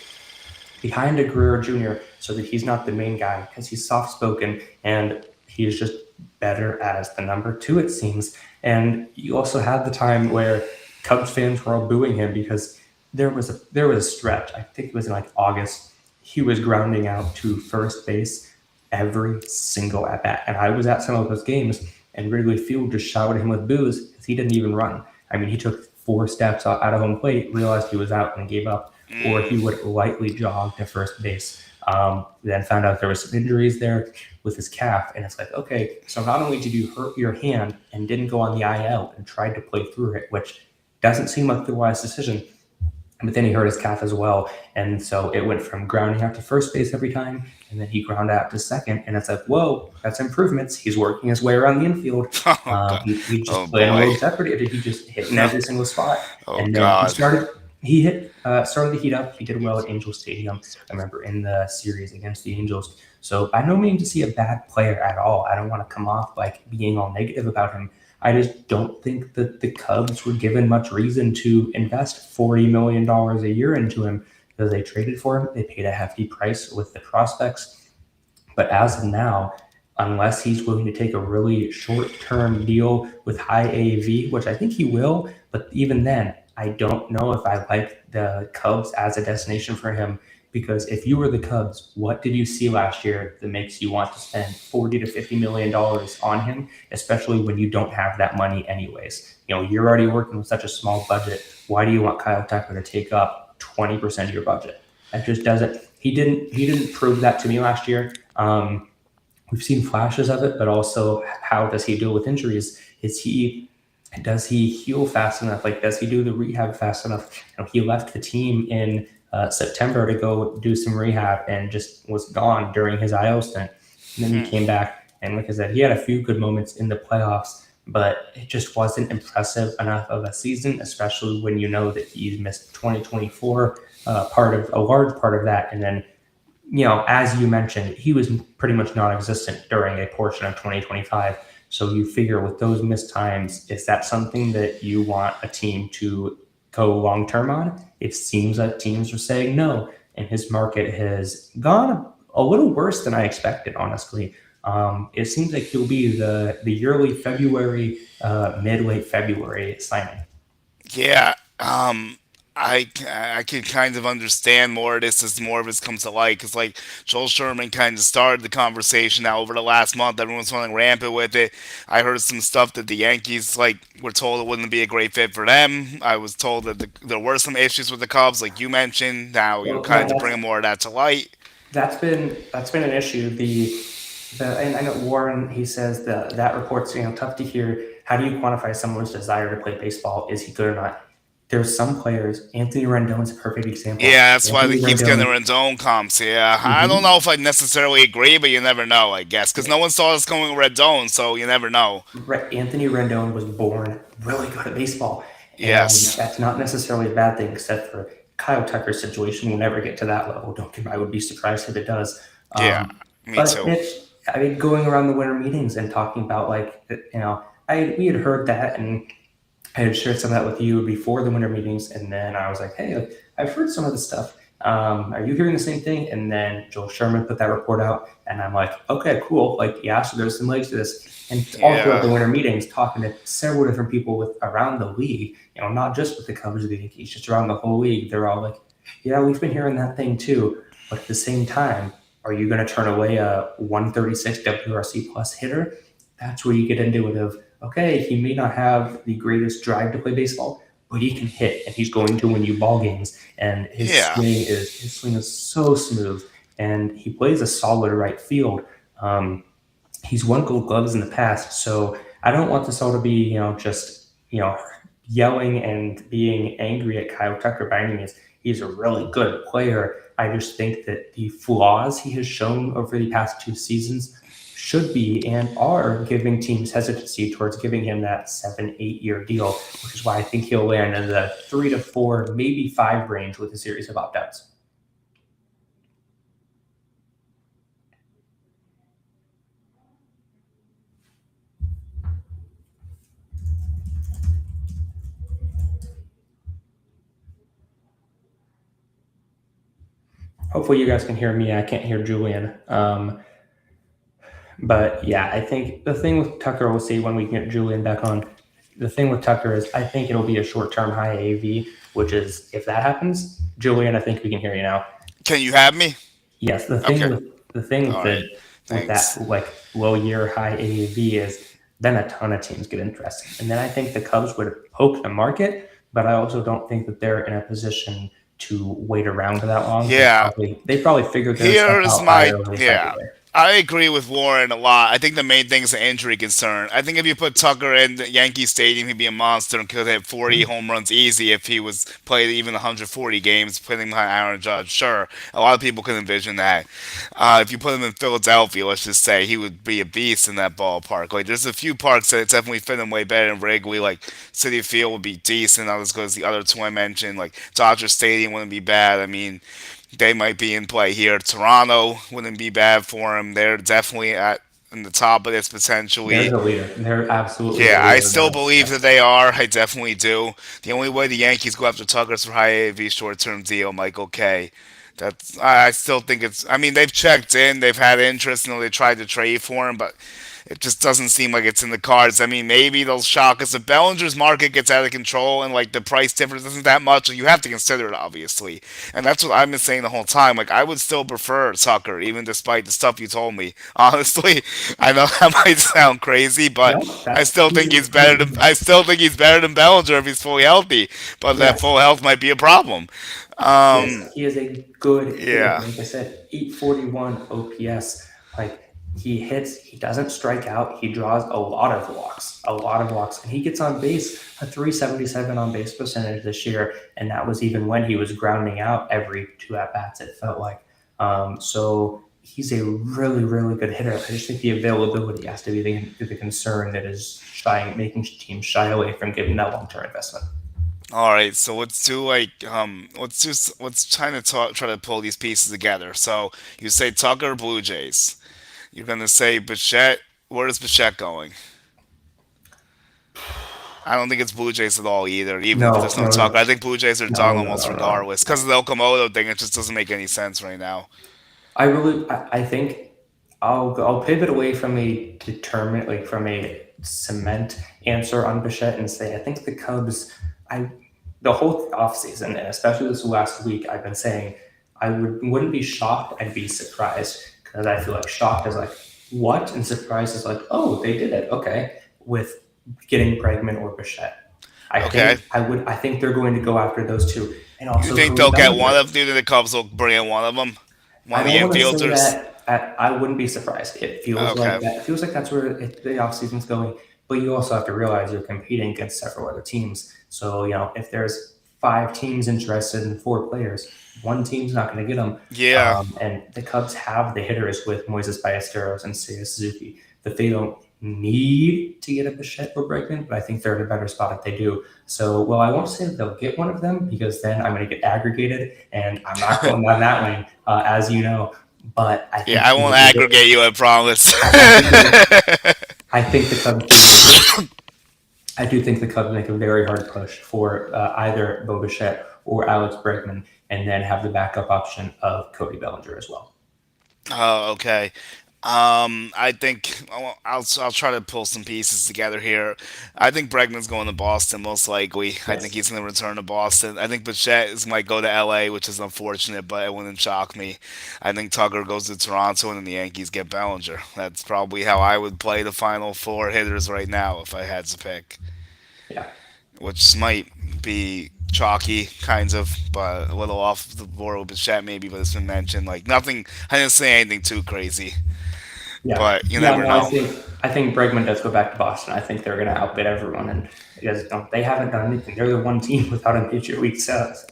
behind a Guerrero Jr., so that he's not the main guy, because he's soft-spoken and he's just better as the number two, it seems. And you also had the time where Cubs fans were all booing him because there was a stretch, I think it was in like August, he was grounding out to first base every single at bat. And I was at some of those games, and Wrigley Field just showered him with boos because he didn't even run. I mean, he took 4 steps out of home plate, realized he was out, and gave up. Or he would lightly jog to first base. Then found out there was some injuries there with his calf. And it's like, okay, so not only did you hurt your hand and didn't go on the IL and tried to play through it, which doesn't seem like the wise decision, but then he hurt his calf as well. And so it went from grounding out to first base every time, and then he ground out to second. And it's like, whoa, that's improvements. He's working his way around the infield. He just played a little separate. He just hit in every single spot. And then he started the heat up. He did well at Angel Stadium, I remember, in the series against the Angels. So by no means to see a bad player at all. I don't want to come off like being all negative about him. I just don't think that the Cubs were given much reason to invest $40 million a year into him, because they traded for him. They paid a hefty price with the prospects. But as of now, unless he's willing to take a really short-term deal with high AAV, which I think he will, but even then, I don't know if I like the Cubs as a destination for him, because if you were the Cubs, what did you see last year that makes you want to spend $40 to $50 million on him, especially when you don't have that money anyways? You're already working with such a small budget. Why do you want Kyle Tucker to take up 20% of your budget? That just doesn't. He didn't prove that to me last year. We've seen flashes of it, but also how does he deal with injuries? Does he heal fast enough? Like, does he do the rehab fast enough? He left the team in September to go do some rehab and just was gone during his IL stint. And then he came back, and like I said, he had a few good moments in the playoffs, but it just wasn't impressive enough of a season, especially when you know that he's missed 2024, a large part of that. And then, as you mentioned, he was pretty much non-existent during a portion of 2025. So you figure with those missed times, is that something that you want a team to go long-term on? It seems like teams are saying no, and his market has gone a little worse than I expected, honestly. It seems like he'll be the yearly February, mid-late February signing. Yeah, I can kind of understand more of this as more of this comes to light, because like Joel Sherman kind of started the conversation. Now over the last month, everyone's running rampant with it. I heard some stuff that the Yankees were told it wouldn't be a great fit for them. I was told that there were some issues with the Cubs, like you mentioned. Now you're kind of bringing more of that to light. That's been an issue. And I know Warren, he says that report's tough to hear. How do you quantify someone's desire to play baseball? Is he good or not? There's some players. Anthony Rendon's a perfect example. Yeah, that's why he keeps getting the Rendon comps. Yeah, I don't know if I necessarily agree, but you never know, I guess, because no one saw us going with Rendon, so you never know. Anthony Rendon was born really good at baseball. Yes, that's not necessarily a bad thing, except for Kyle Tucker's situation will never get to that level. I would be surprised if it does. Yeah, me too. Going around the winter meetings and talking about we had heard that, and I had shared some of that with you before the winter meetings, and then I was like, hey, I've heard some of this stuff. Are you hearing the same thing? And then Joel Sherman put that report out, and I'm like, okay, cool. So there's some legs to this. And all throughout the winter meetings, talking to several different people around the league, not just with the Cubs or the Yankees, just around the whole league. They're all like, yeah, we've been hearing that thing too. But at the same time, are you going to turn away a 136 WRC plus hitter? That's where you get into it of, okay, he may not have the greatest drive to play baseball, but he can hit, and he's going to win you ball games. And his swing is so smooth, and he plays a solid right field. He's won Gold Gloves in the past, so I don't want this all to be, just yelling and being angry at Kyle Tucker by any means. He's a really good player. I just think that the flaws he has shown over the past 2 seasons should be and are giving teams hesitancy towards giving him that 7-8 year deal, which is why I think he'll land in the 3 to 4, maybe 5 range with a series of opt-outs. Hopefully, you guys can hear me. I can't hear Julian. But yeah, I think the thing with Tucker, we'll see when we get Julian back on. The thing with Tucker is I think it'll be a short-term high AV, which is if that happens, Julian, I think we can hear you now. Can you have me? Yes, Okay. the thing All right. with that Thanks. like low year high AAV is then a ton of teams get interested, and then I think the Cubs would poke the market, but I also don't think that they're in a position to wait around for that long. Yeah. They probably figured their stuff Here's out by my early yeah. February. I agree with Warren a lot. I think the main thing is an injury concern. I think if you put Tucker in the Yankee Stadium, he'd be a monster and could hit 40 home runs easy if he was played even 140 games, putting behind Aaron Judge. Sure, a lot of people can envision that. If you put him in Philadelphia, let's just say he would be a beast in that ballpark. Like there's a few parks that definitely fit him way better than Wrigley. Like City Field would be decent, not as good as the other two I mentioned. Like Dodger Stadium wouldn't be bad. I mean, they might be in play here. Toronto wouldn't be bad for them. They're definitely at in the top of this There's potentially. a leader. They're absolutely a Yeah, I leader still there. believe that they are. I definitely do. The only way the Yankees go after Tucker is for high AV short term deal, Michael K. That's I still think it's. I mean, they've checked in. They've had interest. They tried to trade for him, but it just doesn't seem like it's in the cards. I mean, maybe they'll shock us if Bellinger's market gets out of control and like the price difference isn't that much. You have to consider it, obviously, and that's what I've been saying the whole time. Like, I would still prefer Tucker, even despite the stuff you told me. Honestly, I know that might sound crazy, but No, that's I still think he's better than Bellinger if he's fully healthy. But that yes. full health might be a problem. Yes, he is a good hitter. Yeah. Like I said, 841 OPS. Like he hits, he doesn't strike out. He draws a lot of walks, and he gets on base a 377 on base percentage this year, and that was even when he was grounding out every two at bats. It felt like so. He's a really, really good hitter. I just think the availability has to be the concern that is making teams shy away from giving that long term investment. All right, so let's do like let's try to pull these pieces together. So you say Tucker Blue Jays. You're gonna say Bichette. Where is Bichette going? I don't think it's Blue Jays at all either. Even if No, there's no no, Tucker, no, I think Blue Jays are done no, no, almost no, no. regardless because of the Okamoto thing. It just doesn't make any sense right now. I think I'll pivot away from a determined, like from a cement answer on Bichette and say I think the Cubs. I the whole offseason and especially this last week, I've been saying wouldn't be shocked. I'd be surprised because I feel like shocked is like what and surprised is like oh they did it okay with getting Bregman or Bichette. Okay. I think they're going to go after those two and You also think Cody they'll get one Bellinger. of? Do you think the Cubs will bring in one of them? One I of the don't want to say infielders? that. I wouldn't be surprised. It feels like Okay. that. It feels like that's where the offseason's going. But you also have to realize you're competing against several other teams. So if there's five teams interested in four players, one team's not going to get them. Yeah. And the Cubs have the hitters with Moises Ballesteros and Seiya Suzuki that they don't need to get a Bichette or Bregman, but I think they're in a better spot if they do. So, well, I won't say that they'll get one of them because then I'm going to get aggregated, and I'm not going down that lane, as you know. But I Yeah, think I won't aggregate you. I promise. I think I think the Cubs do make I do think the Cubs make a very hard push for either Bo Bichette or Alex Bregman, and then have the backup option of Cody Bellinger as well. Oh, okay. I think I'll try to pull some pieces together here. I think Bregman's going to Boston most likely. I think Yes. he's going to return to Boston. I think might go to L.A., which is unfortunate, but it wouldn't shock me. I think Tucker goes to Toronto, and then the Yankees get Bellinger. That's probably how I would play the final four hitters right now if I had to pick, Yeah. which might be chalky, kinds of, but a little off the board with Bichette maybe, but it's been mentioned. Like nothing, I didn't say anything too crazy, Yeah, but you yeah. never No, know. I think Bregman does go back to Boston. I think they're going to outbid everyone, and because they haven't done anything. They're the one team without a major league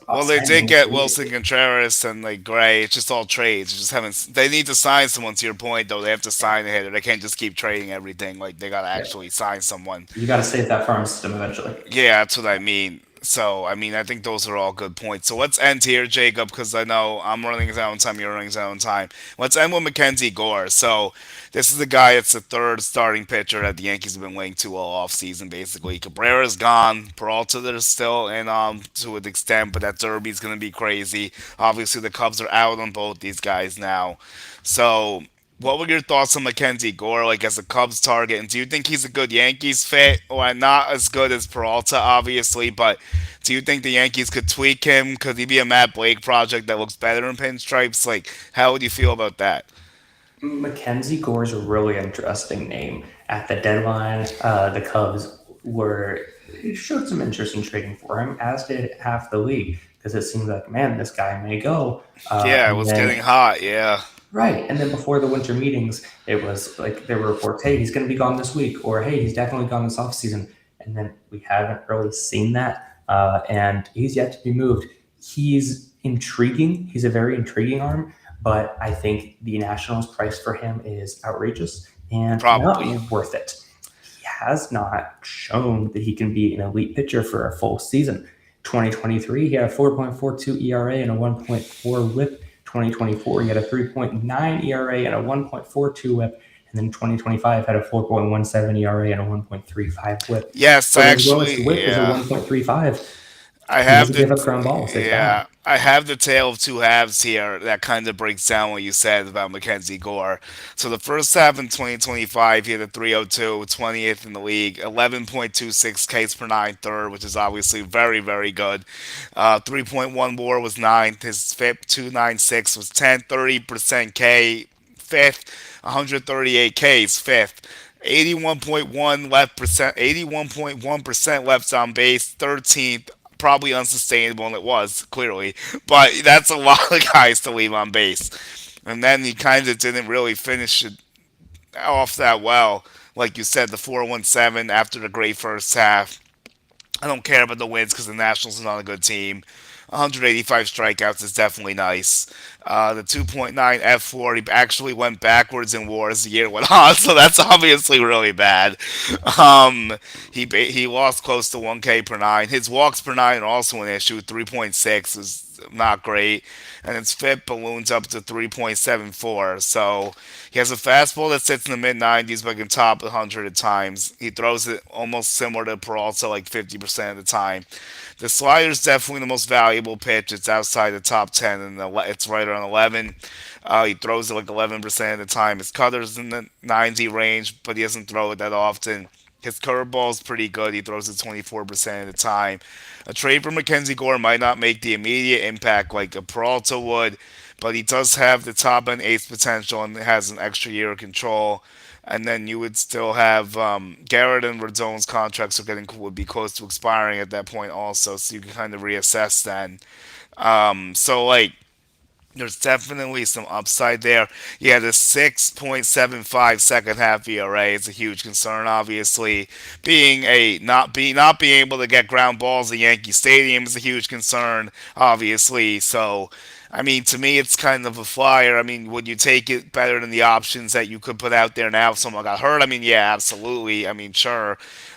Well, they did signing get free Wilson agency. Contreras and like Gray. It's just all trades. They just haven't. They need to sign someone. To your point, though, they have to Yeah, sign a hitter. They can't just keep trading everything. Like they gotta yeah. actually sign someone. You got to save that farm system eventually. Yeah, that's what I mean. So, I mean, I think those are all good points. So let's end here, Jacob, because I know I'm running his own time, you're running his own time. Let's end with Mackenzie Gore. So, this is the guy that's the third starting pitcher that the Yankees have been waiting to all off season, basically. Cabrera's gone. Peralta, they're still in to an extent, but that Derby's going to be crazy. Obviously, the Cubs are out on both these guys now. So, what were your thoughts on Mackenzie Gore, like as a Cubs target? And do you think he's a good Yankees fit, or not as good as Peralta, obviously? But do you think the Yankees could tweak him? Could he be a Matt Blake project that looks better in pinstripes? Like, how would you feel about that? Mackenzie Gore's a really interesting name. At the deadline, the Cubs were showed some interest in trading for him, as did half the league, because it seemed like, man, this guy may go. Yeah, it And was then getting hot. Yeah, Right. And then before the winter meetings, it was like there were reports, hey, he's going to be gone this week, or hey, he's definitely gone this offseason. And then we haven't really seen that. And he's yet to be moved. He's intriguing. He's a very intriguing arm, but I think the Nationals price for him is outrageous and not probably. worth it. He has not shown that he can be an elite pitcher for a full season. 2023, he had a 4.42 ERA and a 1.4 whip. 2024, he had a 3.9 ERA and a 1.42 whip. And then 2025 had a 4.17 ERA and a 1.35 whip. Yes, But his lowest actually, whip is a yeah. 1.35. I He have doesn't the give up ground balls. They found. yeah, I have the tale of two halves here that kind of breaks down what you said about Mackenzie Gore. So the first half in 2025, he had a 302, 20th in the league, 11.26 Ks per nine third, which is obviously very, very good. 3.1 WAR was ninth. His FIP 296 was 10th, 30% K fifth, 138 Ks fifth. 81.1 left percent, 81.1% left on base, 13th, probably unsustainable, and it was clearly, but that's a lot of guys to leave on base. And then he kind of didn't really finish it off that well. Like you said, the 417 after the great first half. I don't care about the wins because the Nationals are not a good team. 185 strikeouts is definitely nice. The 2.9 F4, he actually went backwards in WAR as the year went on, so that's obviously really bad. He lost close to 1K per nine. His walks per nine are also an issue. 3.6 is not great, and his FIP balloons up to 3.74. So he has a fastball that sits in the mid 90s, but can top 100 at times. He throws it almost similar to Peralta, like 50% of the time. The slider is definitely the most valuable pitch. It's outside the top 10, and it's right around 11. He throws it like 11% of the time. His cutter's in the 90 range, but he doesn't throw it that often. His curveball is pretty good. He throws it 24% of the time. A trade for Mackenzie Gore might not make the immediate impact like a Peralta would, but he does have the top end ace potential and has an extra year of control. And then you would still have Garrett and Rodon's contracts are getting would be close to expiring at that point also, so you can kind of reassess then. So like there's definitely some upside there. Yeah, the 6.75 second half ERA is a huge concern. Obviously, being a not being able to get ground balls at Yankee Stadium is a huge concern. Obviously, so I mean, to me, it's kind of a flyer. I mean, would you take it better than the options that you could put out there now if someone got hurt? I mean, yeah, absolutely. I mean, sure.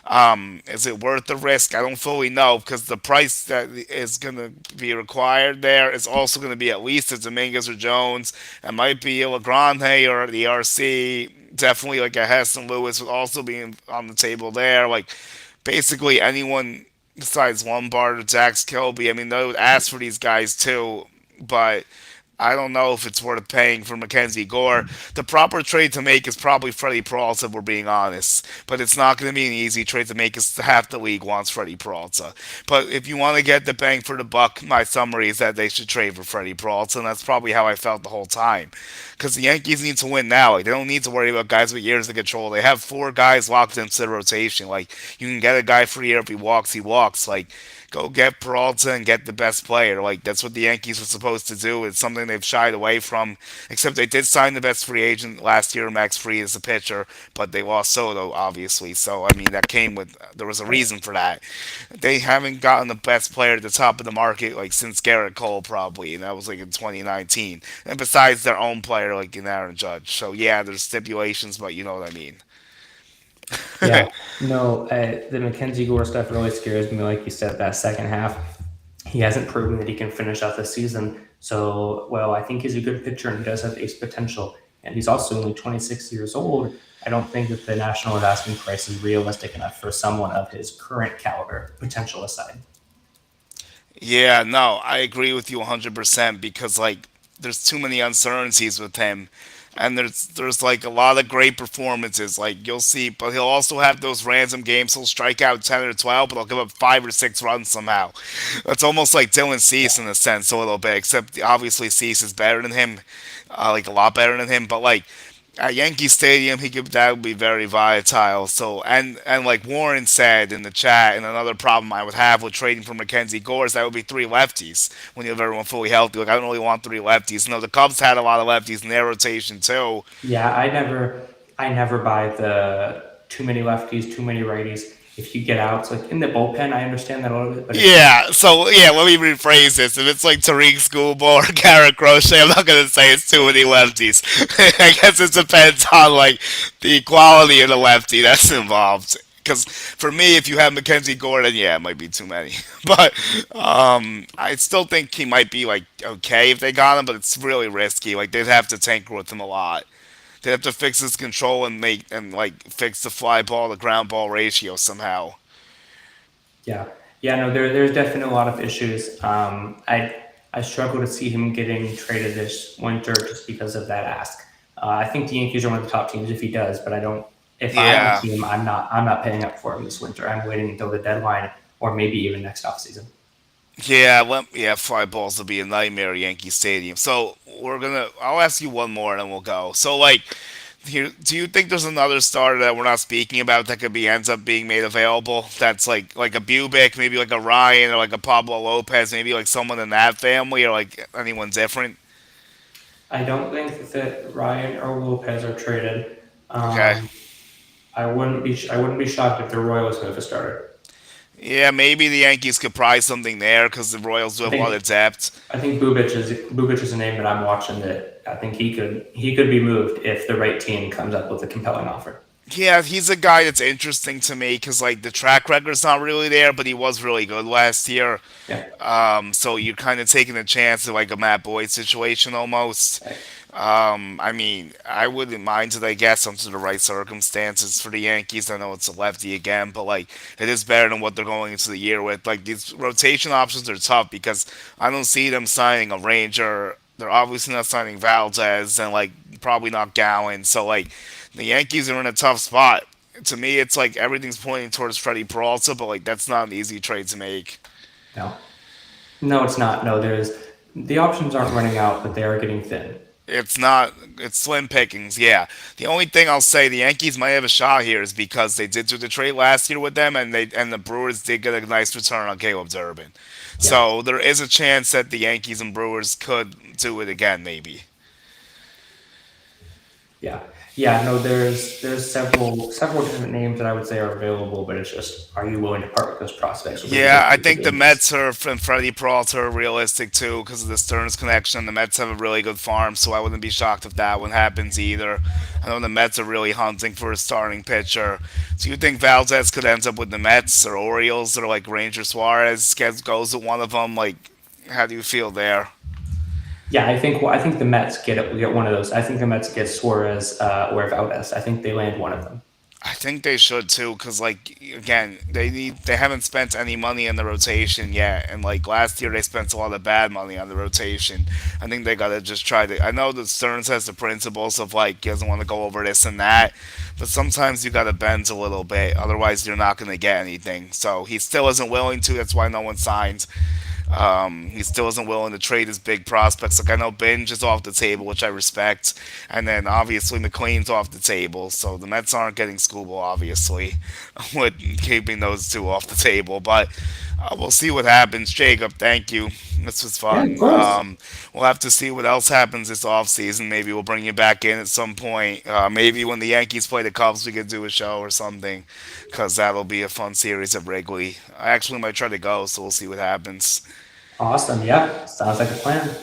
Is it worth the risk? I don't fully know because the price that is going to be required there is also going to be at least a Dominguez or Jones. It might be a LeGrande or the RC. Definitely like a Heston Lewis would also be on the table there. Like basically anyone besides Lombard or Zax Kilby. I mean, they would ask for these guys too, but I don't know if it's worth paying for Mackenzie Gore. The proper trade to make is probably Freddie Peralta, if we're being honest. But it's not going to be an easy trade to make because half the league wants Freddie Peralta. But if you want to get the bang for the buck, my summary is that they should trade for Freddie Peralta, and that's probably how I felt the whole time. Because the Yankees need to win now. Like, they don't need to worry about guys with years of control. They have four guys locked into the rotation. Like, you can get a guy for a year. If he walks, he walks. Like, go get Peralta and get the best player. Like that's what the Yankees were supposed to do. It's something they've shied away from. Except they did sign the best free agent last year, Max Fried, as a pitcher, but they lost Soto, obviously. So I mean, that came with there was a reason for that. They haven't gotten the best player at the top of the market like since Garrett Cole probably, and that was like in 2019. And besides their own player like in Aaron Judge. So yeah, there's stipulations, but you know what I mean. Yeah, no, the Mackenzie Gore stuff really scares me. Like you said, that second half, he hasn't proven that he can finish out the season. So, well, I think he's a good pitcher and he does have ace potential. And he's also only 26 years old. I don't think that the national asking price is realistic enough for someone of his current caliber, potential aside. Yeah, no, I agree with you 100% because like there's too many uncertainties with him. And there's like a lot of great performances. Like you'll see, but he'll also have those random games. He'll strike out 10 or 12, but he'll give up 5 or 6 runs somehow. It's almost like Dylan Cease in a sense, a little bit. Except obviously Cease is better than him, like a lot better than him. But like at Yankee Stadium, he could that would be very volatile. So and like Warren said in the chat, and another problem I would have with trading for Mackenzie Gore is that would be 3 lefties when you have everyone fully healthy. Like I don't really want 3 lefties. No, the Cubs had a lot of lefties in their rotation too. Yeah, I never buy the too many lefties, too many righties. If you get outs, like in the bullpen, I understand that a little bit, but if you, Yeah, so yeah, let me rephrase this. If it's like Tariq Schoolboy or Garrett Crochet, I'm not gonna say it's too many lefties. I guess it depends on like the quality of the lefty that's involved. Because for me, if you have Mackenzie Gordon, yeah, it might be too many. But I still think he might be like okay if they got him, but it's really risky. Like they'd have to tinker with him a lot. They'd have to fix his control and make and like fix the fly ball to ground ball ratio somehow. yeah, yeah, no, there's definitely a lot of issues. I struggle to see him getting traded this winter just because of that ask. I think the Yankees are one of the top teams if he does, but I don't. If I own a Yeah. team, I'm not paying up for him this winter. I'm waiting until the deadline or maybe even next offseason. Yeah, fly balls will be a nightmare at Yankee Stadium. So I'll ask you one more and then we'll go. So like, here, do you think there's another starter that we're not speaking about that could be ends up being made available? That's like a Bubic, maybe like a Ryan or like a Pablo Lopez, maybe like someone in that family or like anyone different. I don't think that Ryan or Lopez are traded. Okay. Um, I wouldn't be shocked if the Royals move a starter. Yeah, maybe the Yankees could prize something there because the Royals do I have a lot think of depth. I think Bubic is a name that I'm watching that I think he could be moved if the right team comes up with a compelling offer. Yeah, he's a guy that's interesting to me because like the track record's not really there, but he was really good last year. Yeah. So you're kind of taking a chance of like a Matt Boyd situation almost. Right. I mean, I wouldn't mind it, I guess, under the right circumstances for the Yankees. I know it's a lefty again, but like it is better than what they're going into the year with. Like these rotation options are tough because I don't see them signing a Ranger. They're obviously not signing Valdez and like probably not Gowan. So like the Yankees are in a tough spot. To me, it's like everything's pointing towards Freddie Peralta, but like that's not an easy trade to make. No. No, it's not. No, there's the options aren't running out, but they are getting thin. It's not. It's slim pickings. Yeah. The only thing I'll say the Yankees might have a shot here is because they did do the trade last year with them, and the Brewers did get a nice return on Caleb Durbin. Yeah. So there is a chance that the Yankees and Brewers could do it again, maybe. Yeah. Yeah, no, there's several different names that I would say are available, but it's just are you willing to part with those prospects with a Yeah, big I with the think the Yankees? Mets are and Freddie Peralta are realistic too because of the Stearns connection. The Mets have a really good farm, so I wouldn't be shocked if that one happens either. I know the Mets are really hunting for a starting pitcher. Do you think Valdez could end up with the Mets or Orioles or like Ranger Suarez goes with one of them? Like, how do you feel there? Yeah, I think the Mets get one of those. I think the Mets get Suarez or Valdez. I think they land one of them. I think they should too, because like again, they haven't spent any money on the rotation yet, and like last year they spent a lot of bad money on the rotation. I think they gotta just try to. I know that Stearns has the principles of like he doesn't want to go over this and that, but sometimes you gotta bend a little bit, otherwise you're not gonna get anything. So he still isn't willing to. That's why no one signs. He still isn't willing to trade his big prospects. Like I know Binge is off the table, which I respect, and then obviously McLean's off the table. So the Mets aren't getting Scooble, obviously, with keeping those two off the table. But we'll see what happens. Jacob, thank you. This was Yeah, of fun. course. We'll have to see what else happens this offseason. Maybe we'll bring you back in at some point. Maybe when the Yankees play the Cubs, we could do a show or something, because that'll be a fun series at Wrigley. I actually might try to go, so we'll see what happens. Awesome. Yeah, sounds like a plan.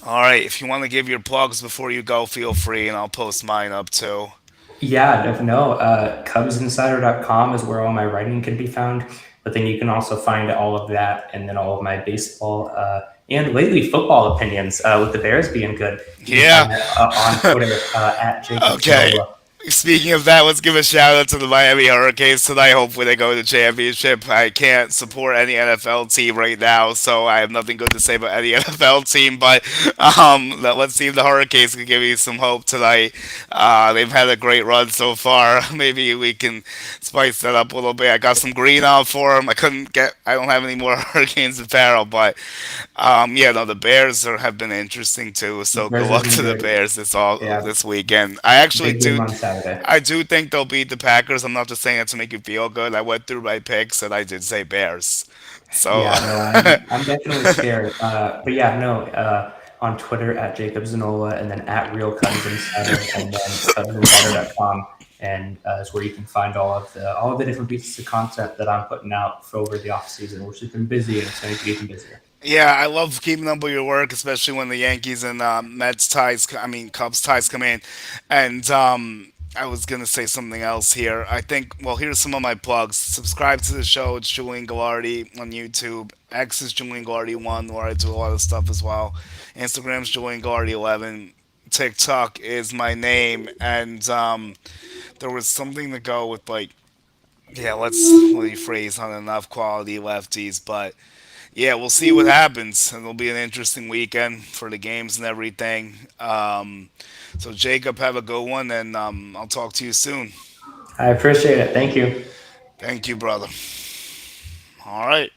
All right, if you want to give your plugs before you go, feel free, and I'll post mine up too. No. CubsInsider.com is where all my writing can be found. But then you can also find all of that and then all of my baseball and lately football opinions with the Bears being good. You can Yeah. find that on Twitter at Jacob Okay. Zanolla. Speaking of that, let's give a shout out to the Miami Hurricanes tonight. Hopefully, they go to the championship. I can't support any NFL team right now, so I have nothing good to say about any NFL team. But let's see if the Hurricanes can give you some hope tonight. They've had a great run so far. Maybe we can spice that up a little bit. I got some green on for them. I don't have any more Hurricanes apparel, but yeah, no, the Bears have been interesting too. So good Bears have luck been to the good. Bears Yeah, this weekend. I actually big game do. on Saturday. I do think they'll beat the Packers. I'm not just saying it to make you feel good. I went through my picks and I did say Bears. So Yeah, no, I'm definitely scared. But yeah, no, on Twitter at Jacob Zanolla and then at Real Cubs Insider and then CubsInsider.com and is where you can find all of the different pieces of content that I'm putting out for over the off season, which has been busy and it's going to get even busier. yeah, I love keeping up with your work, especially when the Yankees and Cubs ties come in. And I was gonna say something else here. I think. Well, here's some of my plugs. Subscribe to the show. It's Julian Gallardi on YouTube. X is Julian Gallardi 1, where I do a lot of stuff as well. Instagram's Julian Gallardi 11. TikTok is my name, and there was something to go with like. Yeah, let's rephrase on enough quality lefties, but yeah, we'll see what happens. It'll be an interesting weekend for the games and everything. So, Jacob, have a good one, and I'll talk to you soon. I appreciate it. Thank you. Thank you, brother. All right.